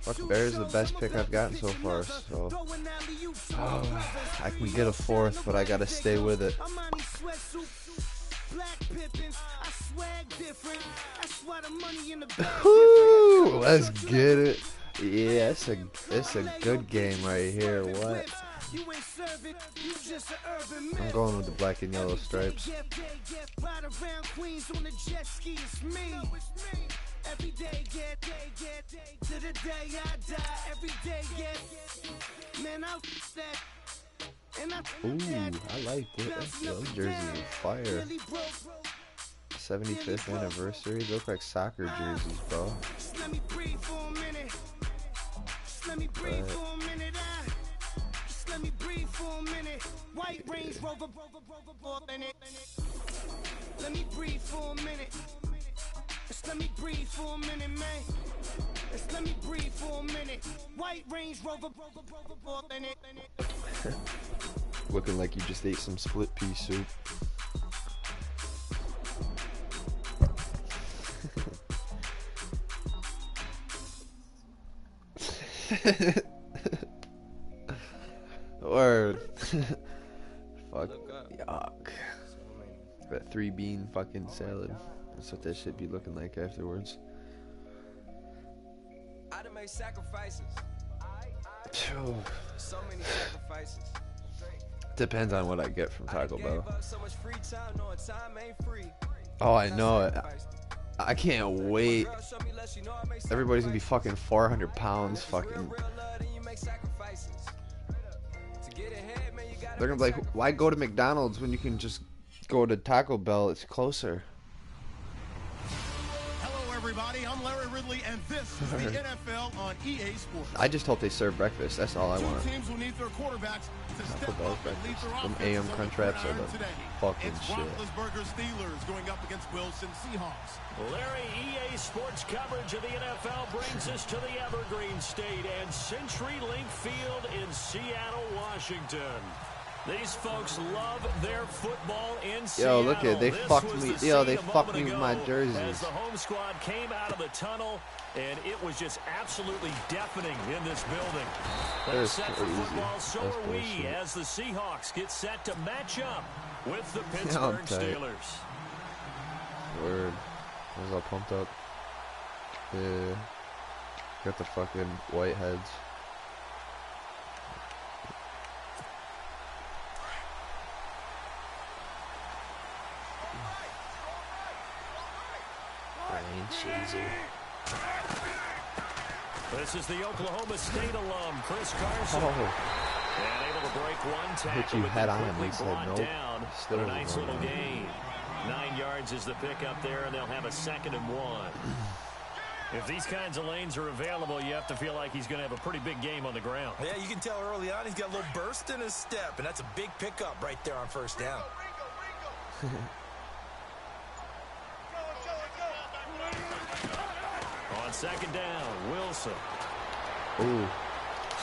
Fuck, Bears is the best pick I've gotten so far, so I can get a fourth, but I gotta stay with it. Woo! Let's get it. Yeah, it's a good game right here. What? I'm going with the black and yellow stripes. Every day get to the day I die. Every day get man out that. And I like it. Those jerseys are fire. 75th anniversary. They look like soccer jerseys, bro. Let me breathe for a minute. Let me breathe for a minute. Let me breathe for a minute. White Range Rover, in it. Let me breathe for a minute. Just let me breathe for a minute, man. Just let me breathe for a minute. White Range Rover, in it. Looking like you just ate some split pea soup. Word. Fuck. Yuck. That 3-bean fucking salad. That's what that should be looking like afterwards. I done made sacrifices. So many sacrifices. Depends on what I get from Taco Bell. Oh, I know it. I can't wait. Everybody's gonna be fucking 400 pounds. Fucking. They're gonna be like, why go to McDonald's when you can just go to Taco Bell? It's closer. Everybody, I'm Larry Ridley, and this is the NFL on EA Sports. I just hope they serve breakfast. That's all I want. Teams will need their quarterbacks to step up and lead their offense. Them AM Crunchwraps are the fucking shit. Roethlisberger Steelers going up against Wilson Seahawks. Larry, EA Sports coverage of the NFL brings us to the Evergreen State and CenturyLink Field in Seattle, Washington. These folks love their football in Seattle. Yo, look at it. They fucked me. Yo, they fucked me with my jerseys. As the home squad came out of the tunnel, and it was just absolutely deafening in this building. They're set for football, so are we, as the Seahawks get set to match up with the Pittsburgh Steelers. Word. I was all pumped up. Yeah. Got the fucking white heads. This is the Oklahoma State alum, Chris Carson. And able to break one tackle, but quickly brought down for a nice little gain. 9 yards is the pick up there, and they'll have a 2nd and 1. If these kinds of lanes are available, you have to feel like he's going to have a pretty big game on the ground. Yeah, you can tell early on he's got a little burst in his step, and that's a big pickup right there on first down. On second down, Wilson. Ooh.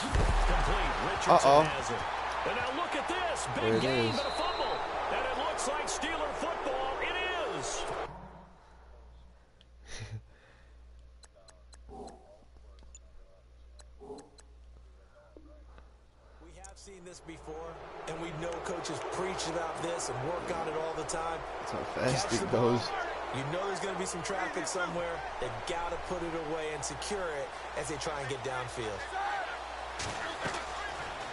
Complete. Richardson has it. And now look at this. Big game, but a fumble. And it looks like Steeler football. It is. We have seen this before, and we know coaches preach about this and work on it all the time. That's how fast it goes. You know there's going to be some traffic somewhere. They've got to put it away and secure it as they try and get downfield.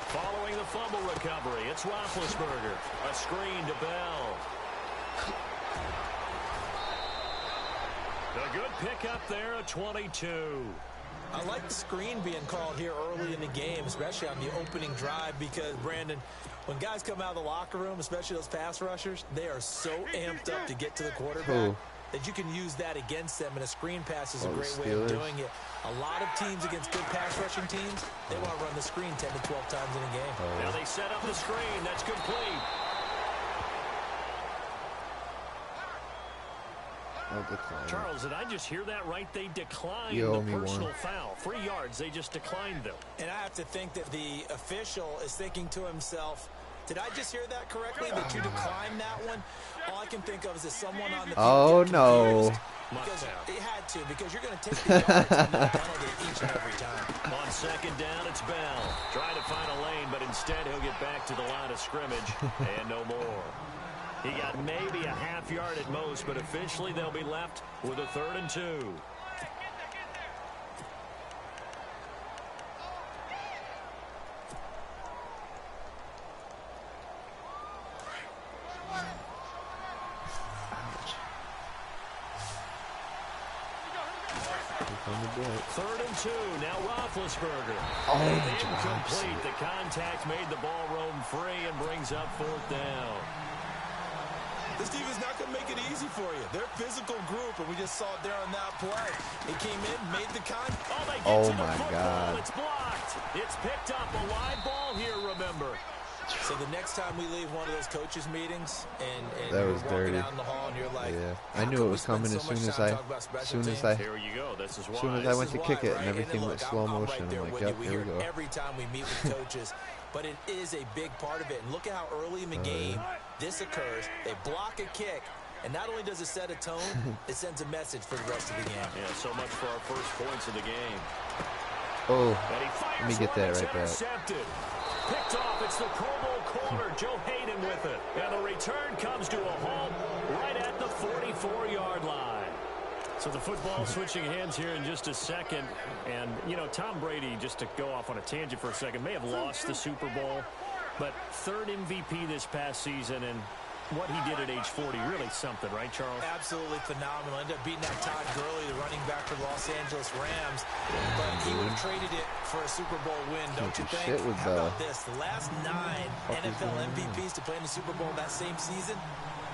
Following the fumble recovery, it's Roethlisberger. A screen to Bell. A good pickup there at 22. I like the screen being called here early in the game, especially on the opening drive, because, Brandon, when guys come out of the locker room, especially those pass rushers, they are so amped up to get to the quarterback that you can use that against them, and a screen pass is a great way of doing it. A lot of teams against good pass rushing teams, they want to run the screen 10 to 12 times in a game. Now they set up the screen. That's complete. Charles, did I just hear that right? They declined the personal foul. 3 yards, they just declined them. And I have to think that the official is thinking to himself, did I just hear that correctly, that you declined that one? All I can think of is that someone on the field because it had to, because you're going to take the yards and the penalty each and every time. On second down, it's Bell. Trying to find a lane, but instead he'll get back to the line of scrimmage and no more. He got maybe a half yard at most, but officially they'll be left with a 3rd and 2. Third and 2. Now Roethlisberger. Incomplete. The contact made the ball roam free and brings up 4th down. This team is not going to make it easy for you. They're a physical group, and we just saw it there on that play. They came in, made the contact. They get to the football. It's blocked. It's picked up. A live ball here, remember. So the next time we leave one of those coaches meetings and that you're was walking dirty. down the hall and you're like, I knew it was coming as soon as I went to kick it and everything went slow motion. I'm like, yep, here we go. Every time we meet with coaches, but it is a big part of it. And look at how early in the game this occurs. They block a kick. And not only does it set a tone, it sends a message for the rest of the game. Yeah, so much for our first points of the game. Oh, let me get that right back. Picked off, it's the Pro Bowl corner, Joe Hayden with it. And the return comes to a halt right at the 44-yard line. So the football switching hands here in just a second. And, you know, Tom Brady, just to go off on a tangent for a second, may have lost the Super Bowl, but 3rd MVP this past season, and what he did at age 40, really something, right, Charles? Absolutely phenomenal. Ended up beating that Todd Gurley, the running back for the Los Angeles Rams. But he would have traded it for a Super Bowl win, don't you think? How about this? The last 9 NFL MVPs to play in the Super Bowl that same season,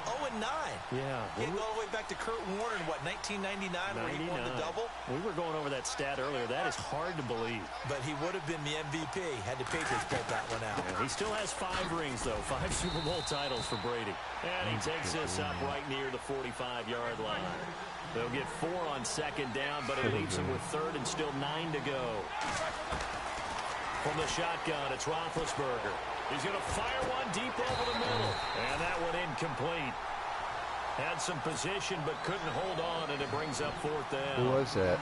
0-9. Yeah. He go all the way back to Kurt Warner in, what, 1999 where he won the double? We were going over that stat earlier. That is hard to believe. But he would have been the MVP had the Patriots pulled that one out. Yeah, he still has 5 rings, though. 5 Super Bowl titles for Brady. And he takes this up right near the 45-yard line. They'll get 4 on second down, but it leaves him with 3rd and still 9 to go. From the shotgun, it's Roethlisberger. He's going to fire one deep over the middle. And that one incomplete. Had some position, but couldn't hold on, and it brings up 4th down. Who was that?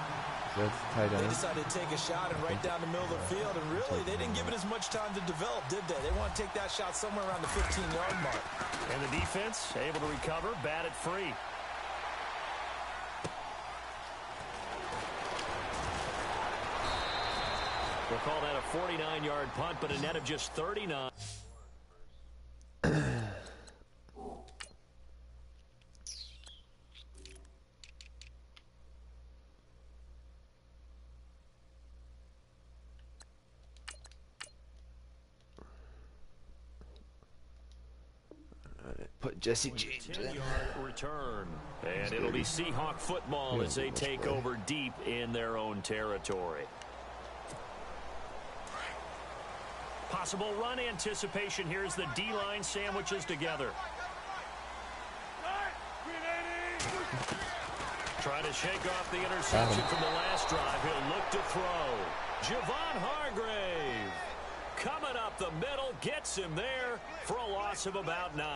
That's tight end. They decided to take a shot and right down the middle of the field, and really, they didn't give it as much time to develop, did they? They want to take that shot somewhere around the 15-yard mark. And the defense able to recover, bat it free. We'll call that a 49-yard punt, but a net of just 39. Put Jesse James. 10-yard return. And it'll be Seahawk football as they take over deep in their own territory. Possible run anticipation. Here's the D-line sandwiches together. Trying to shake off the interception from the last drive. He'll look to throw. Javon Hargrave coming up the middle, gets him there for a loss of about 9.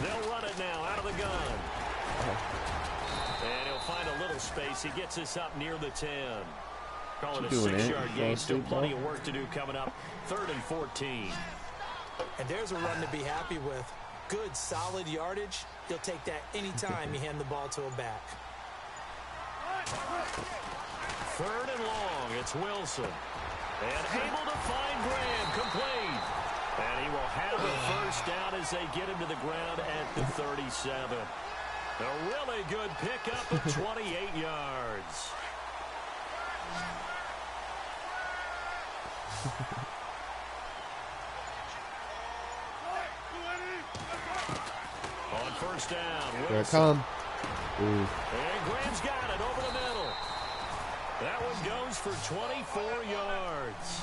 They'll run it now out of the gun. And he'll find a little space. He gets us up near the 10. Call it a 6-yard gain. Still plenty of work to do coming up. 3rd and 14. And there's a run to be happy with. Good, solid yardage. You'll take that anytime you hand the ball to a back. 3rd and long. It's Wilson. And able to find Graham. Complete. And he will have a first down as they get him to the ground at the 37. A really good pickup of 28 yards. On first down, Wilson. Here I come. And Graham's got it over the middle. That one goes for 24 yards.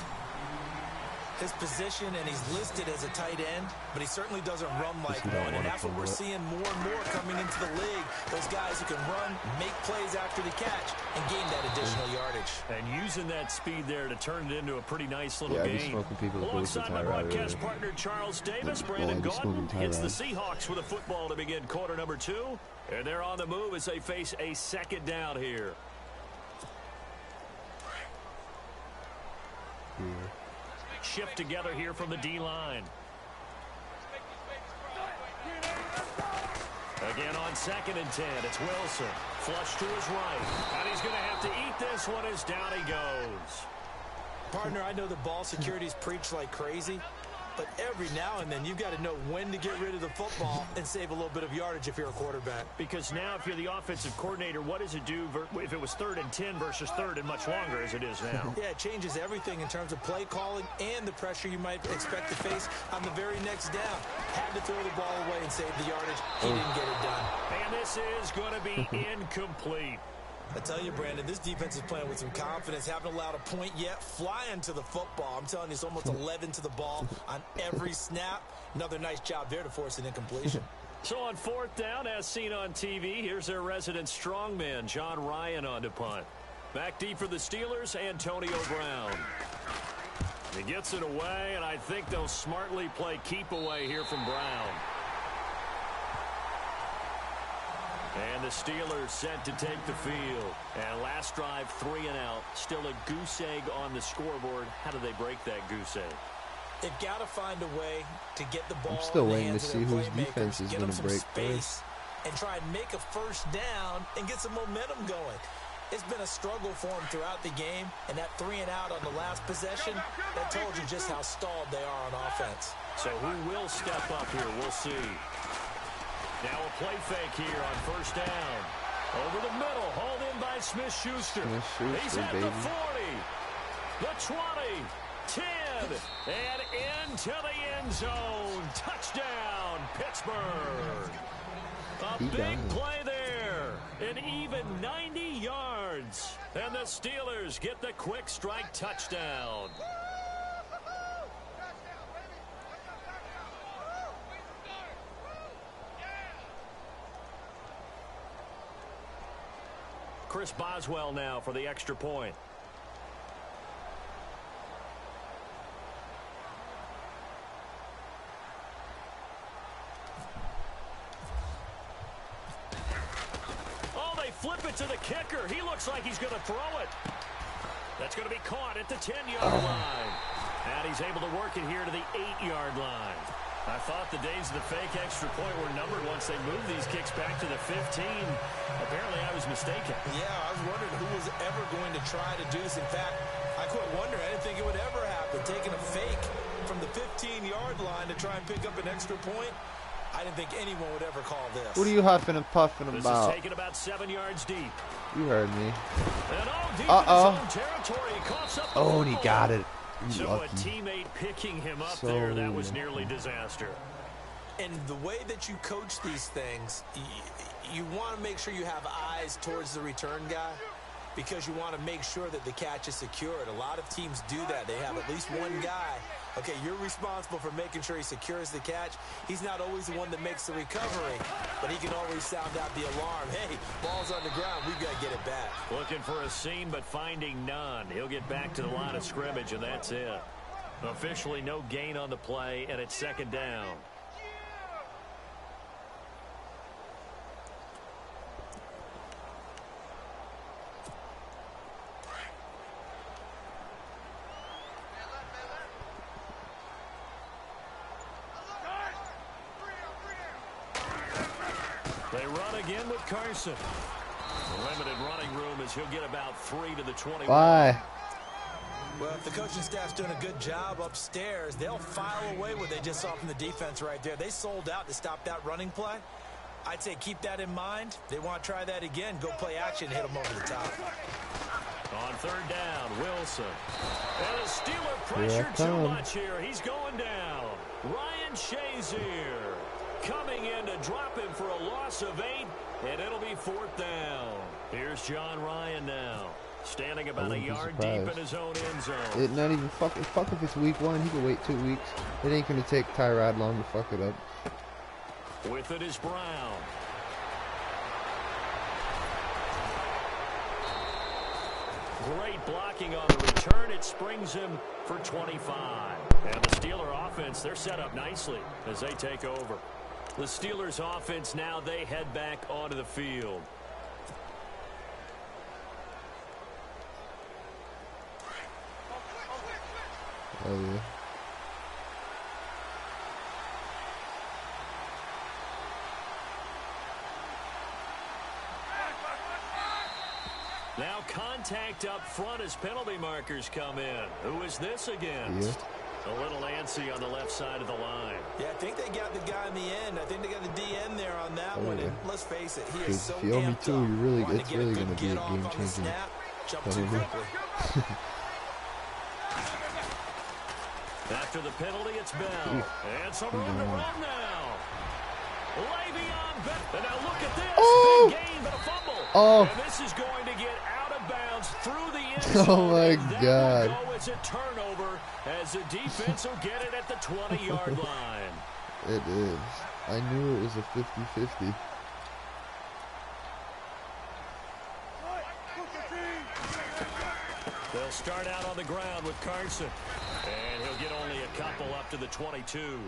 His position, and he's listed as a tight end, but he certainly doesn't run like one, and that's what we're seeing more and more coming into the league. Those guys who can run, make plays after the catch, and gain that additional yardage. And using that speed there to turn it into a pretty nice little game. People Alongside my broadcast partner, Charles Davis, Brandon Gaudin hits the Seahawks with a football to begin quarter number 2. And they're on the move as they face a second down here. Shift together here from the D-line. Again on 2nd and 10, it's Wilson. Flush to his right. And he's going to have to eat this one as down he goes. Partner, I know the ball security's preached like crazy, but every now and then you've got to know when to get rid of the football and save a little bit of yardage if you're a quarterback. Because now if you're the offensive coordinator, what does it do if it was 3rd and 10 versus 3rd and much longer as it is now? Yeah, it changes everything in terms of play calling and the pressure you might expect to face on the very next down. Had to throw the ball away and save the yardage. He didn't get it done. And this is going to be incomplete. I tell you, Brandon, this defense is playing with some confidence. Haven't allowed a point yet. Flying to the football. I'm telling you, it's almost 11 to the ball on every snap. Another nice job there to force an incompletion. So on 4th down, as seen on TV, here's their resident strongman, John Ryan, on to punt. Back deep for the Steelers, Antonio Brown. He gets it away, and I think they'll smartly play keep away here from Brown. And the Steelers set to take the field. And last drive, 3 and out. Still a goose egg on the scoreboard. How do they break that goose egg? They've got to find a way to get the ball. I'm still in the waiting to hands see of their whose defense is going to break first. And try and make a first down and get some momentum going. It's been a struggle for them throughout the game, and that 3 and out on the last possession, that told you just how stalled they are on offense. So who will step up here? We'll see. Now a play fake here on first down. Over the middle, hauled in by Smith-Schuster. He's at the 40, the 20, 10, and into the end zone. Touchdown, Pittsburgh. A big play there. An even 90 yards. And the Steelers get the quick strike touchdown. Chris Boswell now for the extra point. Oh, they flip it to the kicker. He looks like he's going to throw it. That's going to be caught at the 10-yard line. And he's able to work it here to the 8-yard line. I thought the days of the fake extra point were numbered once they moved these kicks back to the 15. Apparently, I was mistaken. Yeah, I was wondering who was ever going to try to do this. In fact, I quit wondering. I didn't think it would ever happen. but taking a fake from the 15-yard line to try and pick up an extra point, I didn't think anyone would ever call this. What are you huffing and puffing This about? is taken about 7 yards deep. You heard me. Oh, and he got it. So a teammate picking him up there, that was nearly disaster. And the way that you coach these things, you want to make sure you have eyes towards the return guy because you want to make sure that the catch is secured. A lot of teams do that. They have at least one guy. Okay, you're responsible for making sure he secures the catch. He's not always the one that makes the recovery, but he can always sound out the alarm. Hey, ball's on the ground. We've got to get it back. Looking for a seam, but finding none. He'll get back to the line of scrimmage, and that's it. Officially no gain on the play, and it's second down. They run again with Carson. The limited running room as he'll get about 3 to the 21. Why? Well, if the coaching staff's doing a good job upstairs, they'll file away what they just saw from the defense right there. They sold out to stop that running play. I'd say keep that in mind. They want to try that again. Go play action, hit them over the top. On third down, Wilson. And a Steeler pressure too much here. He's going down. Ryan Shazier coming in to drop him for a loss of 8, and it'll be fourth down. Here's John Ryan now, standing about a yard deep in his own end zone. It not even fuck if it's week 1. He can wait 2 weeks. It ain't gonna take Tyrod long to fuck it up. With it is Brown. Great blocking on the return. It springs him for 25. And the Steeler offense, they're set up nicely as they take over. The Steelers offense now, they head back onto the field. Oh, yeah. Now contact up front as penalty markers come in. Who is this against? Yeah. A little antsy on the left side of the line. Yeah, I think they got the guy in the end. I think they got the DN there on that one. Yeah. And let's face it, he is so if you owe me amped 2, up. it's really Wanting going to get to a good be a get off on the game-changing snap, jump too penalty. quickly. After the penalty, it's Bell. And some room to run now. Le'Veon Bell. And now look at this. Oh! Big gain, but a fumble. Oh. And this is going to get out of bounds through the end zone. Oh, my That God. will go as a turnover as the defense will get it at the 20-yard line. It is. I knew it was a 50-50. They'll start out on the ground with Carson. And he'll get only a couple up to the 22.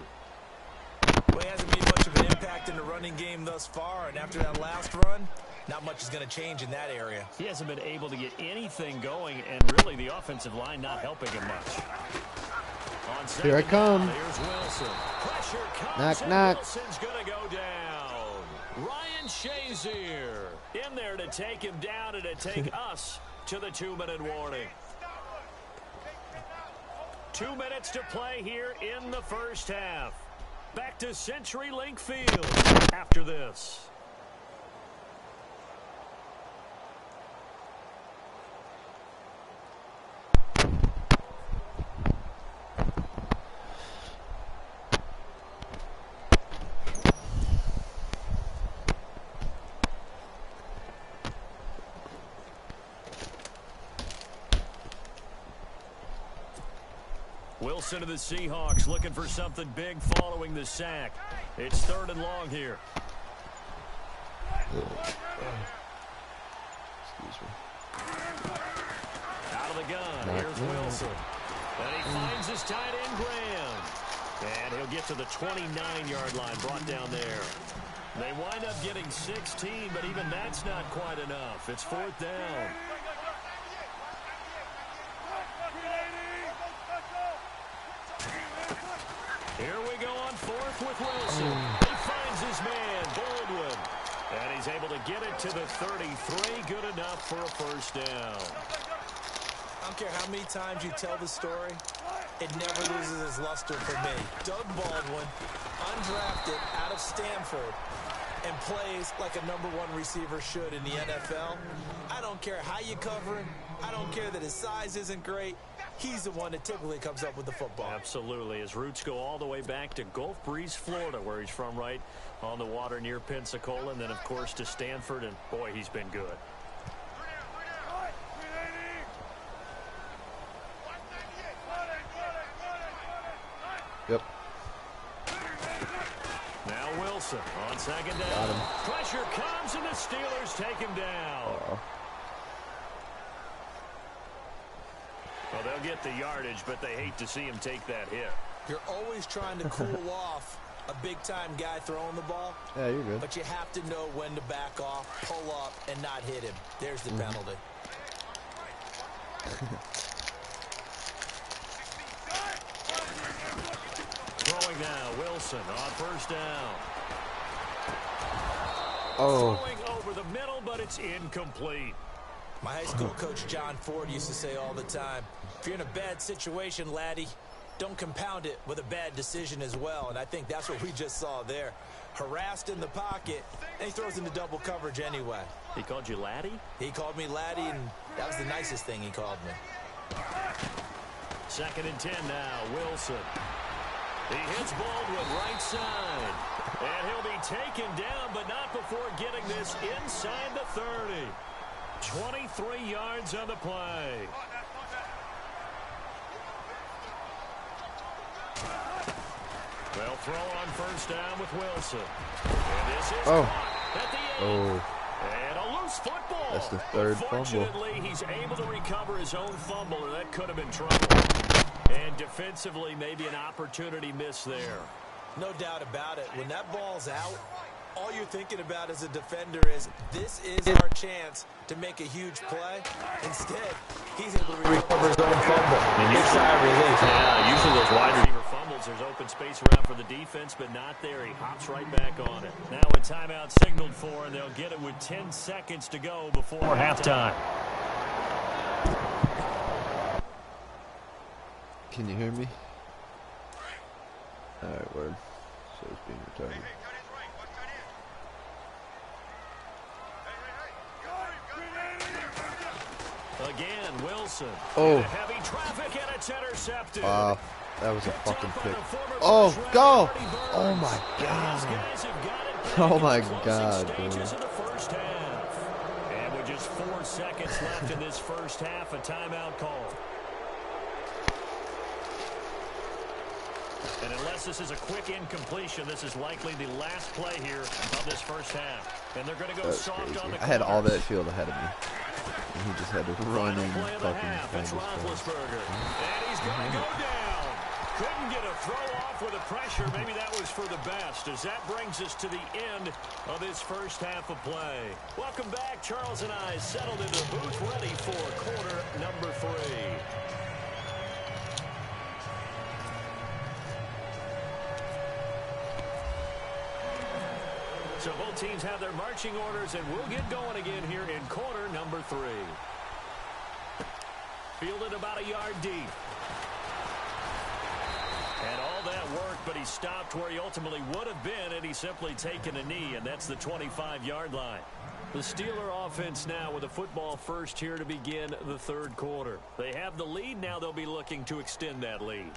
Well, he hasn't made much of an impact in the running game thus far, and after that last run, not much is going to change in that area. He hasn't been able to get anything going, and really the offensive line not helping him much. On Here I come. Here's Wilson. Pressure comes, Knock, and knock. Wilson's going to go down. Ryan Shazier in there to take him down and to take us to the 2-minute warning. 2 minutes to play here in the first half. Back to CenturyLink Field after this. Wilson to the Seahawks looking for something big following the sack. It's 3rd and long here. Excuse me. Out of the gun. Here's Wilson. And he finds his tight end, Graham. And he'll get to the 29-yard line, brought down there. They wind up getting 16, but even that's not quite enough. It's 4th down. Here we go on 4th with Wilson. He finds his man, Baldwin. And he's able to get it to the 33. Good enough for a first down. I don't care how many times you tell the story, it never loses its luster for me. Doug Baldwin, undrafted out of Stanford, and plays like a #1 receiver should in the NFL. I don't care how you cover him. I don't care that his size isn't great. He's the one that typically comes up with the football. Absolutely. His roots go all the way back to Gulf Breeze, Florida, where he's from, right on the water near Pensacola, and then, of course, to Stanford, and, boy, he's been good. Yep. Now Wilson on second down. Pressure comes, and the Steelers take him down. Well, they'll get the yardage, but they hate to see him take that hit. You're always trying to cool off a big-time guy throwing the ball. Yeah, you're good. But you have to know when to back off, pull up, and not hit him. There's the penalty. Throwing now, Wilson on first down. Throwing over the middle, but it's incomplete. My high school coach, John Ford, used to say all the time, if you're in a bad situation, laddie, don't compound it with a bad decision as well. And I think that's what we just saw there. Harassed in the pocket, and he throws into double coverage anyway. He called you laddie? He called me laddie, and that was the nicest thing he called me. 2nd and 10 now, Wilson. He hits Baldwin right side. And he'll be taken down, but not before getting this inside the 30. 23 yards on the play. They'll throw on first down with Wilson. And this is caught at the end. And a loose football. That's the third fumble. Fortunately, he's able to recover his own fumble, or that could have been trouble. And defensively, maybe an opportunity miss there. No doubt about it. When that ball's out, all you're thinking about as a defender is, this is our chance to make a huge play. Instead, he's able to recover his own fumble. Yeah, usually those wide receiver fumbles, there's open space around for the defense, but not there. He hops right back on it. Now a timeout signaled for, and they'll get it with 10 seconds to go before halftime. Can you hear me? Alright, word. So it's being retarded. Again, Wilson. Oh. Heavy traffic, and it's intercepted. Wow, that was a fucking pick. Oh, go! Oh my god. Oh my god, dude. And with just 4 seconds left in this first half, a timeout call. And unless this is a quick incompletion, this is likely the last play here of this first half. And they're going to go soft crazy. on the I had all that field ahead of me. And he just had to run and fucking find his Roethlisberger. And he's going to go down. Couldn't get a throw off with the pressure. Maybe that was for the best, as that brings us to the end of this first half of play. Welcome back. Charles and I settled into the booth, ready for quarter number 3. So both teams have their marching orders, and we'll get going again here in quarter number 3. Fielded about a yard deep. And all that work, but he stopped where he ultimately would have been, and he's simply taken a knee, and that's the 25-yard line. The Steeler offense now with a football first here to begin the third quarter. They have the lead. Now they'll be looking to extend that lead.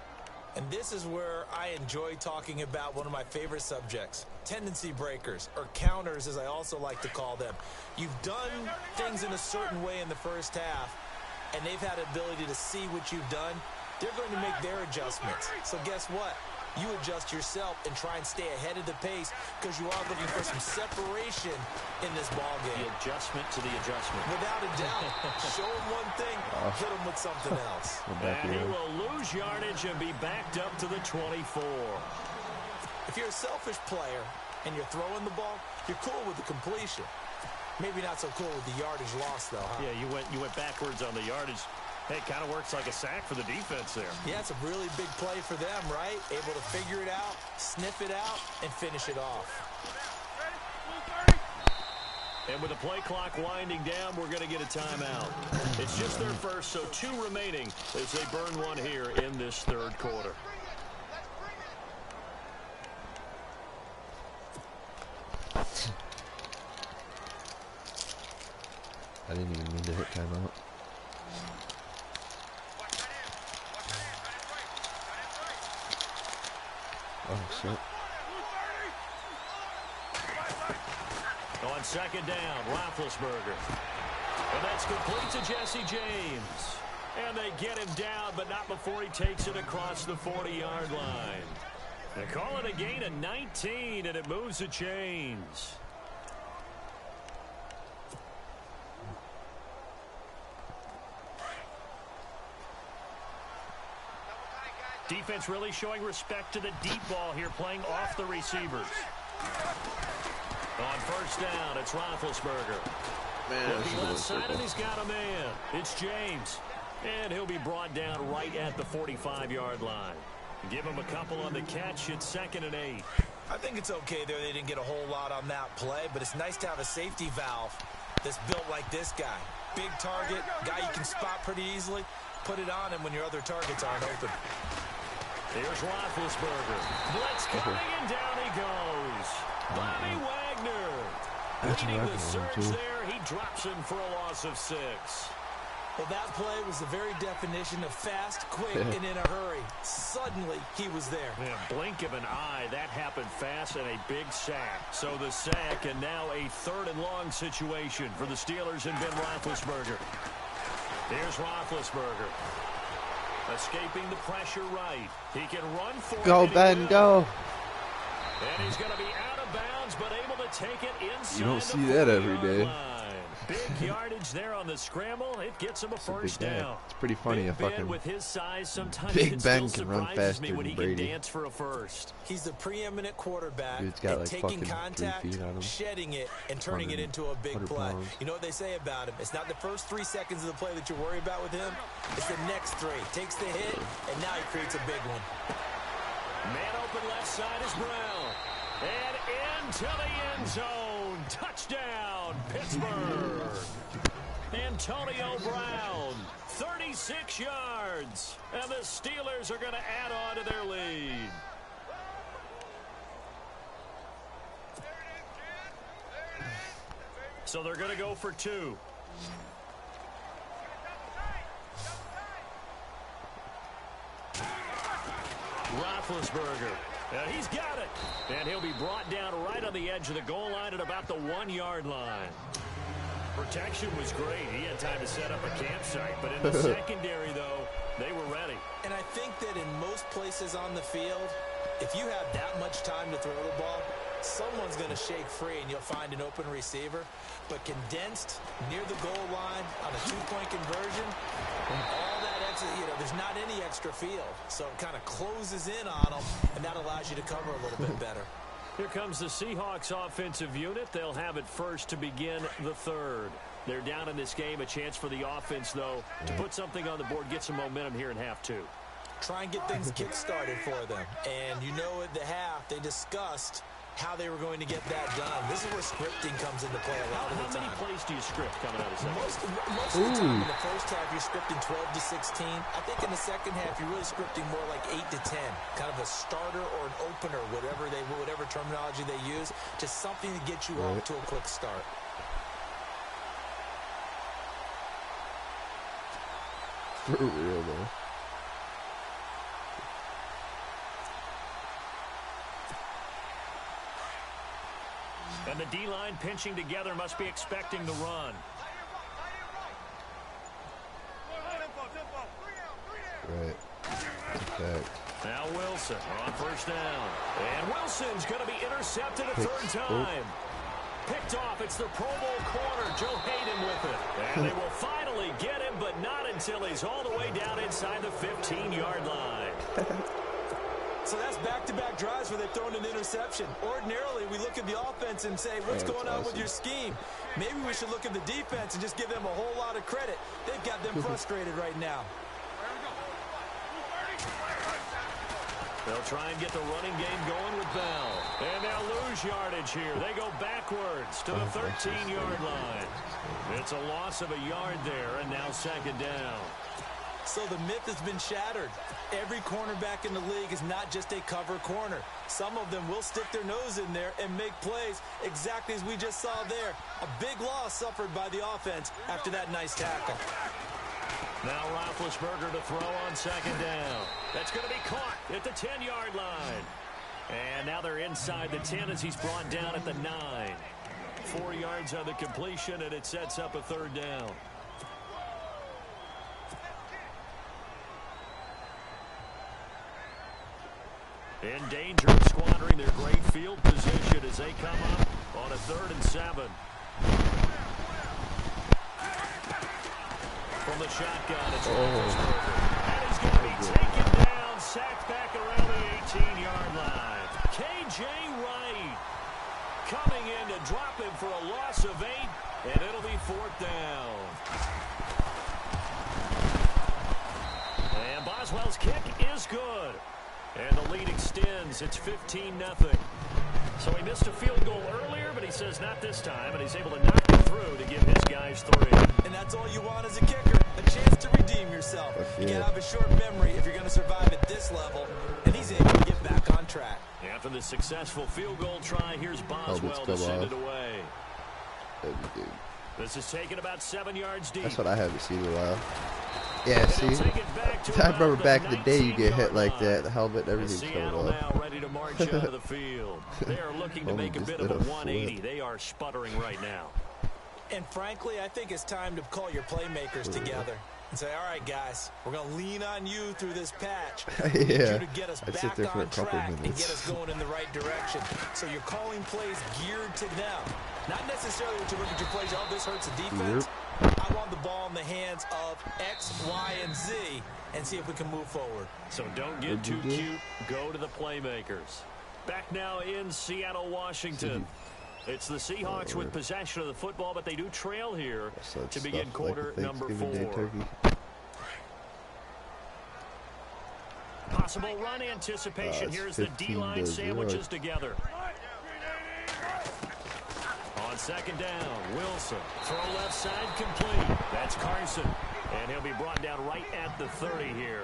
And this is where I enjoy talking about one of my favorite subjects, tendency breakers, or counters as I also like to call them. You've done things in a certain way in the first half, and they've had ability to see what you've done. They're going to make their adjustments. So guess what? You adjust yourself and try and stay ahead of the pace, because you are looking for some separation in this ball game. The adjustment to the adjustment. Without a doubt. Show him one thing, hit him with something else. And he will lose yardage and be backed up to the 24. If you're a selfish player and you're throwing the ball, you're cool with the completion. Maybe not so cool with the yardage loss, though, huh? Yeah, you went backwards on the yardage. Hey, it kind of works like a sack for the defense there. Yeah, it's a really big play for them, right? Able to figure it out, sniff it out, and finish it off. And with the play clock winding down, we're going to get a timeout. It's just their first, so 2 remaining as they burn one here in this third quarter. I didn't even mean to hit timeout. Oh, shit. On second down, Roethlisberger. And that's complete to Jesse James. And they get him down, but not before he takes it across the 40-yard line. They call it a gain of 19, and it moves the chains. Defense really showing respect to the deep ball here, playing off the receivers. On first down, it's Roethlisberger. Man, looking left side, and he's got a man. It's James. And he'll be brought down right at the 45-yard line. Give him a couple on the catch. It's 2nd and 8. I think it's okay there. They didn't get a whole lot on that play, but it's nice to have a safety valve that's built like this guy. Big target, guy you can spot pretty easily. Put it on him when your other targets aren't open. Here's Roethlisberger. Blitz coming, and down he goes. Bobby Wagner. Leading the surge there. He drops him for a loss of 6. Well, that play was the very definition of fast, quick, and in a hurry. Suddenly, he was there. Yeah, blink of an eye. That happened fast, and a big sack. So the sack, and now a 3rd and long situation for the Steelers and Ben Roethlisberger. Here's Roethlisberger. Escaping the pressure right. He can run for it. Go, Ben, go. And he's going to be out of bounds, but able to take it inside. You don't see that every day. Line. Big yardage there on the scramble. It gets him a first down. It's pretty funny. Big Ben with his size, sometimes Big Ben can run faster me when he than Brady. can dance for a first. He's the preeminent quarterback. Dude's got like taking fucking contact, 3 feet on him. shedding it, and turning it into a big play. Pounds. You know what they say about him? It's not the first 3 seconds of the play that you worry about with him. It's the next 3. Takes the hit, and now he creates a big one. Man open left side is Brown. And into the end zone. Touchdown, Pittsburgh. Antonio Brown, 36 yards. And the Steelers are going to add on to their lead. So they're going to go for 2. Roethlisberger. He's got it. And he'll be brought down right on the edge of the goal line at about the 1-yard line. Protection was great. He had time to set up a campsite. But in the secondary, though, they were ready. And I think that in most places on the field, if you have that much time to throw the ball, someone's going to shake free and you'll find an open receiver. But condensed near the goal line on a 2-point conversion, all that extra, there's not any extra field. So it kind of closes in on them, and that allows you to cover a little bit better. Here comes the Seahawks offensive unit. They'll have it first to begin the 3rd. They're down in this game. A chance for the offense, though, to put something on the board, get some momentum here in half 2. Try and get things kick-started for them. And at the half, they discussed how they were going to get that done. This is where scripting comes into play a lot of the time. How many plays do you script coming out of the second? Most of the time in the first half, you're scripting 12 to 16. I think in the second half, you're really scripting more like 8 to 10. Kind of a starter or an opener, whatever terminology they use. Just something to get you off to a quick start. For real, though. And the D-line pinching together must be expecting the run. Right. Okay. Now Wilson on first down. And Wilson's going to be intercepted a 3rd time. Picked off. It's the Pro Bowl corner, Joe Hayden with it. And they will finally get him, but not until he's all the way down inside the 15-yard line. So that's back-to-back drives where they've thrown an interception. Ordinarily, we look at the offense and say, what's going on with your scheme? Maybe we should look at the defense and just give them a whole lot of credit. They've got them frustrated right now. They'll try and get the running game going with Bell. And they'll lose lose yardage here. They go backwards to the 13-yard line. It's a loss of a yard there, and now second down. So the myth has been shattered. Every cornerback in the league is not just a cover corner. Some of them will stick their nose in there and make plays exactly as we just saw there. A big loss suffered by the offense after that nice tackle. Now Roethlisberger to throw on second down. That's going to be caught at the 10-yard line. And now they're inside the 10 as he's brought down at the 9. 4 yards on the completion, and it sets up a third down. In danger of squandering their great field position as they come up on a 3rd and 7. From the shotgun, it's Roethlisberger. And he's going to be taken down, sacked back around the 18-yard line. K.J. Wright coming in to drop him for a loss of 8, and it'll be 4th down. And Boswell's kick is good. And the lead extends. It's 15-0. So he missed a field goal earlier, but he says not this time, and he's able to knock it through to give his guys 3. And that's all you want as a kicker, a chance to redeem yourself. You gotta have a short memory if you're going to survive at this level, and he's able to get back on track. After the successful field goal try, here's Boswell to send it away. This is taken about 7 yards deep. That's what I haven't seen in a while. Yeah, see? I remember back in the day you get hit like that, the helmet and everything's coming off. Now ready to march out of the field. They are looking to make a bit of a 180. They are sputtering right now. And frankly, I think it's time to call your playmakers together and say, all right, guys, we're going to lean on you through this patch. We need you to get us back on track and get us going in the right direction. So you're calling plays geared to them. Not necessarily when you look at your plays, oh, this hurts the defense. I want the ball in the hands of X, Y, and Z and see if we can move forward. So don't get too cute. Go to the playmakers. Back now in Seattle, Washington. It's the Seahawks with possession of the football, but they do trail here to begin quarter number 4. Possible run anticipation. Here's the D-line sandwiches together. On second down, Wilson. Throw left side complete. That's Carson. And he'll be brought down right at the 30 here.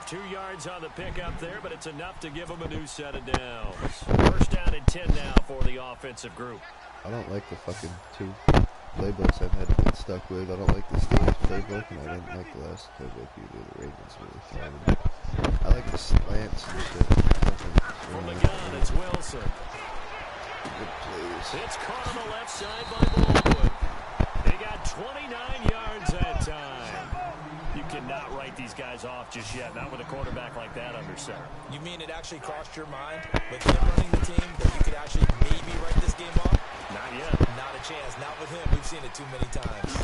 2 yards on the pickup there, but it's enough to give him a new set of downs. First down and 10 now for the offensive group. I don't like the fucking 2 playbooks I've had to get stuck with. I don't like the Steelers playbook, and I didn't like the last playbook either. The Ravens really thrown. I like the slants and shit. From the gun, it's Wilson. Good plays. It's caught on the left side by Baldwin. They got 29 yards that time. You cannot write these guys off just yet, not with a quarterback like that under center. You mean it actually crossed your mind with him running the team that you could actually maybe write this game off? Not yet. Not a chance. Not with him. We've seen it too many times.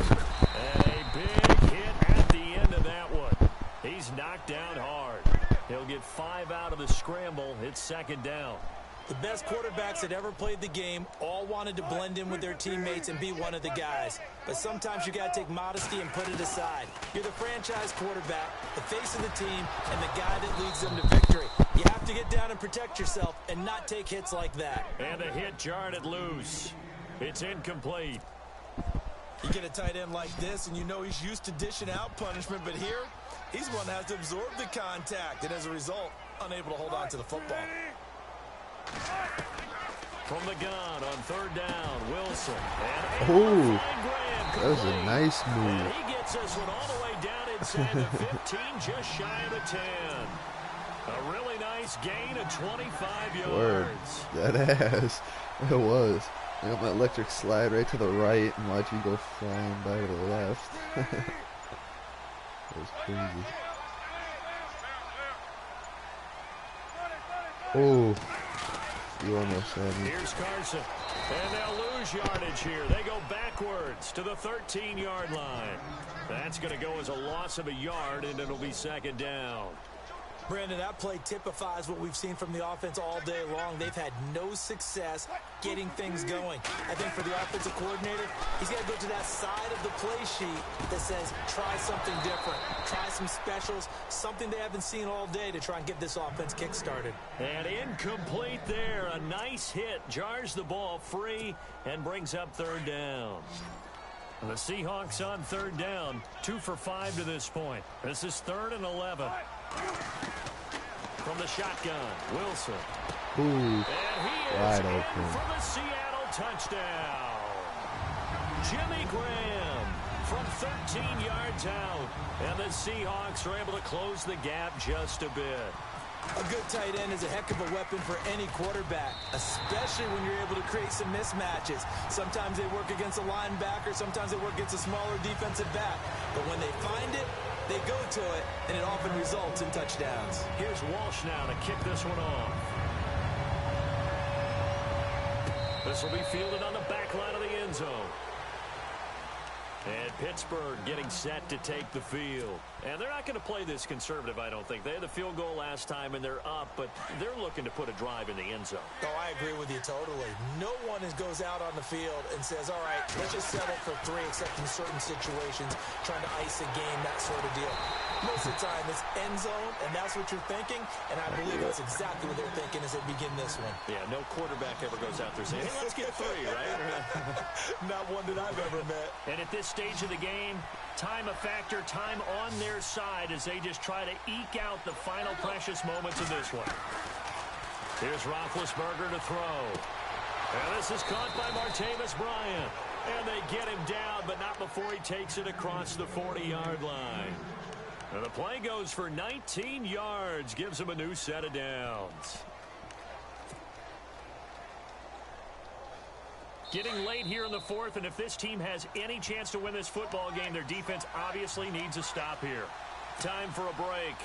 And a big hit at the end of that one. He's knocked down hard. He'll get 5 out of the scramble. It's second down. The best quarterbacks that ever played the game all wanted to blend in with their teammates and be one of the guys. But sometimes you got to take modesty and put it aside. You're the franchise quarterback, the face of the team, and the guy that leads them to victory. You have to get down and protect yourself and not take hits like that. And a hit jarred it loose. It's incomplete. You get a tight end like this, and you know he's used to dishing out punishment, but here, he's one that has to absorb the contact, and as a result, unable to hold on to the football. From the gun on third down, Wilson. Oh, that was a nice move. And he gets this one all the way down inside the 15, just shy of the 10. A really nice gain of 25 yards. Word. That ass. It was. I got my electric slide right to the right and watch you go flying by to the left. That was crazy. Oh. You almost had me. Here's Carson. And they'll lose yardage here. They go backwards to the 13-yard line. That's going to go as a loss of a yard, and it'll be second down. Brandon, that play typifies what we've seen from the offense all day long. They've had no success getting things going. I think for the offensive coordinator, he's got to go to that side of the play sheet that says, try something different, try some specials, something they haven't seen all day to try and get this offense kick-started. And incomplete there. A nice hit. Jars the ball free and brings up third down. The Seahawks on third down, 2 for 5 to this point. This is 3rd and 11. From the shotgun, Wilson. Ooh, and he is wide in open for the Seattle touchdown. Jimmy Graham from 13 yards out. And the Seahawks are able to close the gap just a bit. A good tight end is a heck of a weapon for any quarterback, especially when you're able to create some mismatches. Sometimes they work against a linebacker, sometimes they work against a smaller defensive back. But when they find it, they go to it, and it often results in touchdowns. Here's Walsh now to kick this one off. This will be fielded on the back line of the end zone. And Pittsburgh getting set to take the field. And they're not going to play this conservative, I don't think. They had the field goal last time, and they're up, but they're looking to put a drive in the end zone. Oh, I agree with you totally. No one goes out on the field and says, all right, let's just settle for 3, except in certain situations, trying to ice a game, that sort of deal. Most of the time, it's end zone, and that's what you're thinking, and I believe that's exactly what they're thinking as they begin this one. Yeah, no quarterback ever goes out there saying, hey, let's get 3, right? Not one that I've ever met. And at this stage of the game, time a factor, time on their side as they just try to eke out the final precious moments of this one. Here's Roethlisberger to throw. And this is caught by Martavis Bryant. And they get him down, but not before he takes it across the 40-yard line. And the play goes for 19 yards, gives him a new set of downs. Getting late here in the 4th, and if this team has any chance to win this football game, their defense obviously needs a stop here. Time for a break.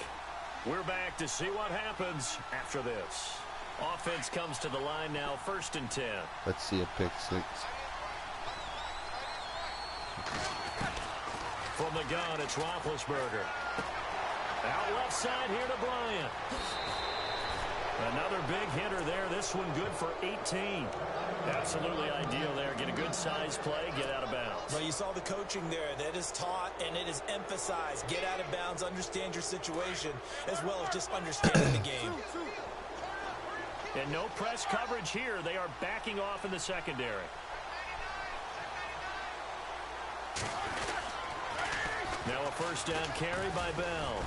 We're back to see what happens after this. Offense comes to the line now, 1st and 10. Let's see a pick 6. From the gun, it's Roethlisberger. Out left side here to Bryant. Another big hitter there. This one good for 18. Absolutely ideal there. Get a good size play, get out of bounds. Well, you saw the coaching there. That is taught and it is emphasized. Get out of bounds, understand your situation, as well as just understanding the game. And no press coverage here. They are backing off in the secondary. Now a first down carry by Bell.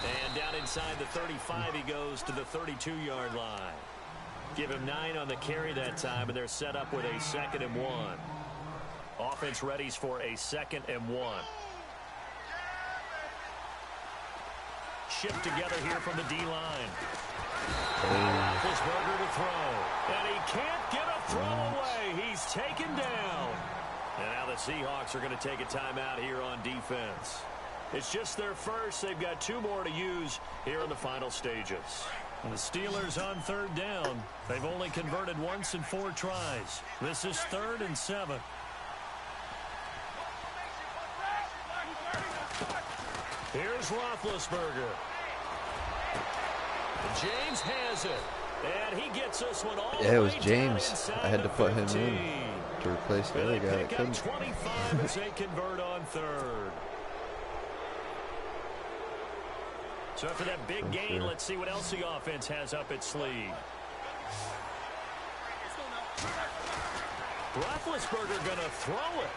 And down inside the 35, he goes to the 32-yard line. Give him 9 on the carry that time, and they're set up with a 2nd and 1. Offense readies for a 2nd and 1. Shift together here from the D-line. Roethlisberger to throw. And he can't get a throw away. He's taken down. And now the Seahawks are going to take a timeout here on defense. It's just their first. They've got 2 more to use here in the final stages. And the Steelers on 3rd down. They've only converted once in 4 tries. This is 3rd and 7. Here's Roethlisberger. James has it. And he gets this one all the way. Yeah, it was James. I had to put him in to replace the other guy. Pick up 25 as they convert on 3rd. So after that big gain, let's see what else the offense has up its sleeve. Roethlisberger going to throw it.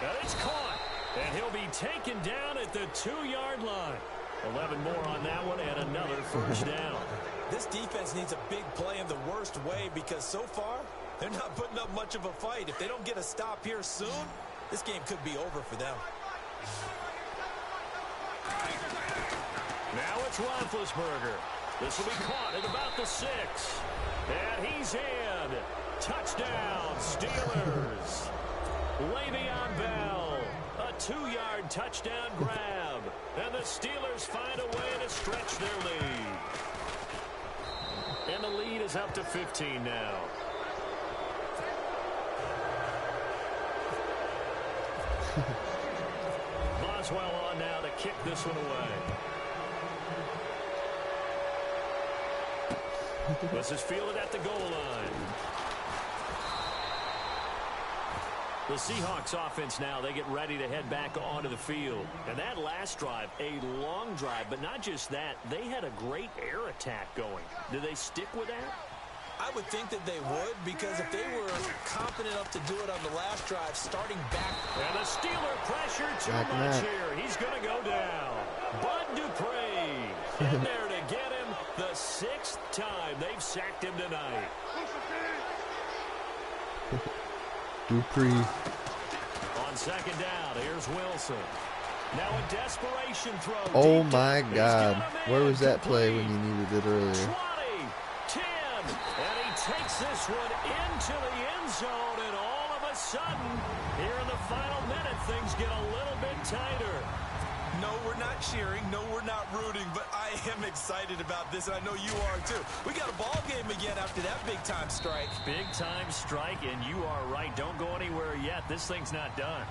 And it's caught. And he'll be taken down at the 2-yard line. 11 more on that one and another first down. This defense needs a big play in the worst way because so far, they're not putting up much of a fight. If they don't get a stop here soon, this game could be over for them. Now it's Roethlisberger. This will be caught at about the 6. And he's in. Touchdown, Steelers. Le'Veon Bell. A 2-yard touchdown grab. And the Steelers find a way to stretch their lead. And the lead is up to 15 now. Boswell on now to kick this one away. This is fielded at the goal line. The Seahawks offense now, they get ready to head back onto the field. And that last drive, a long drive, but not just that, they had a great air attack going. Do they stick with that? I would think that they would, because if they were confident enough to do it on the last drive, starting back. And the Steeler pressure too much here. He's going to go down. Bud Dupree in there to get him the 6th time they've sacked him tonight. Dupree. On second down, here's Wilson. Now a desperation throw. Oh my God. Where was that play when you needed it earlier? 20, 10, and he takes this one into the end zone, and all of a sudden, here in the final minute, things get a little bit tighter. No, we're not cheering. No, we're not rooting, but I am excited about this, and I know you are too. We got a ball game again after that big-time strike. Big-time strike, and you are right. Don't go anywhere yet. This thing's not done.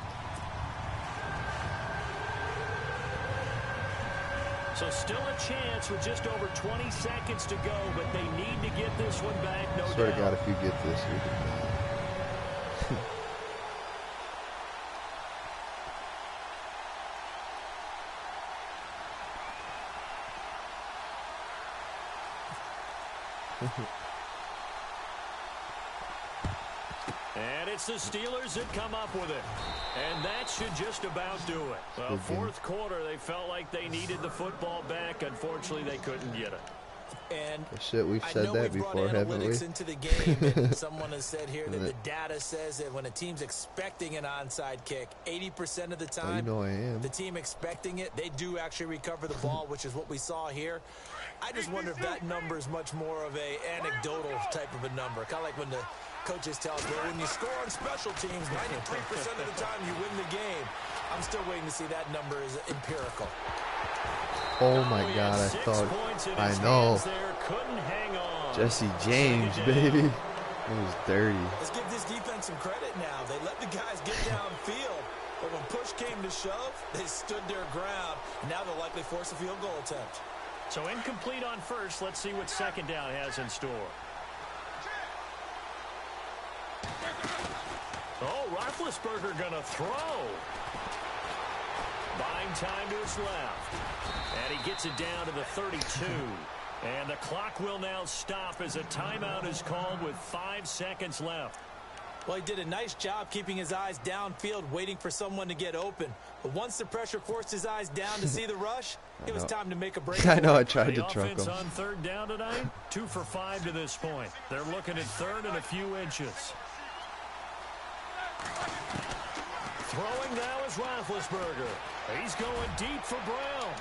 So still a chance with just over 20 seconds to go, but they need to get this one back, no doubt. Swear to God, if you get this, you can die. And it's the Steelers that come up with it. And that should just about do it. Well, fourth quarter, they felt like they needed the football back. Unfortunately, they couldn't get it. And shit, we've said that before, haven't we? Into the game, and someone has said here that the data says that when a team's expecting an onside kick, 80% of the time, you know I am. The team expecting it, they do actually recover the ball, which is what we saw here. I just wonder if that number is much more of a anecdotal type of a number. Kind of like when the coaches tell us, well, when you score on special teams, 93% of the time you win the game. I'm still waiting to see that number is empirical. Oh my God, I thought, I know. Jesse James, baby. It was dirty. Let's give this defense some credit now. They let the guys get downfield, but when push came to shove, they stood their ground. Now they'll likely force a field goal attempt. So incomplete on first. Let's see what second down has in store. Oh, Roethlisberger gonna throw. Buying time to his left. And he gets it down to the 32. And the clock will now stop as a timeout is called with 5 seconds left. Well, he did a nice job keeping his eyes downfield, waiting for someone to get open. But once the pressure forced his eyes down to see the rush, it was time to make a break. I know, I tried to truck him. The offense on third down tonight, 2 for 5 to this point. They're looking at third and a few inches. Throwing now is Roethlisberger. He's going deep for Brown.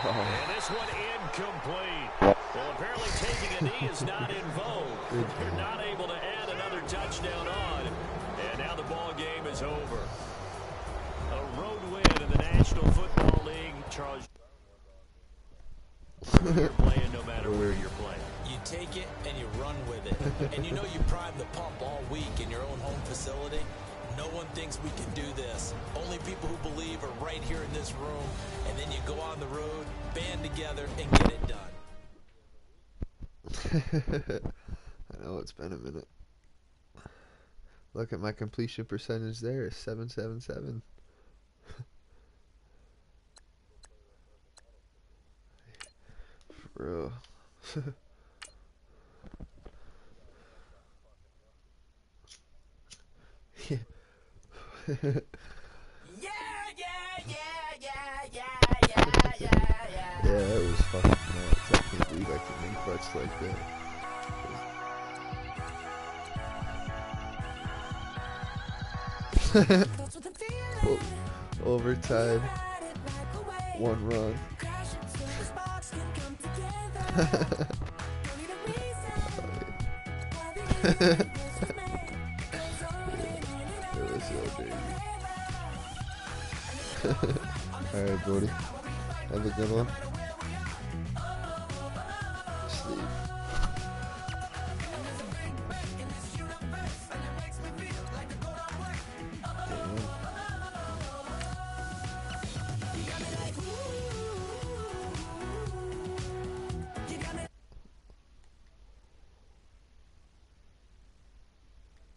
Oh. And this one incomplete. Well, apparently taking a knee is not in vogue. They're not able to add another touchdown on. And now the ball game is over. A road win in the National Football League. Charles, you're playing no matter where you're playing. You take it and you run with it. And you know you prime the pump all week in your own home facility. No one thinks we can do this. Only people who believe are right here in this room. And then you go on the road, band together, and get it done. I know, it's been a minute. Look at my completion percentage there. 777. For real. Yeah. Yeah, that was fucking nuts. I can't believe I can make butts like that. Overtime. 1 run. It was so dirty. Alright, Brody. Have a good one.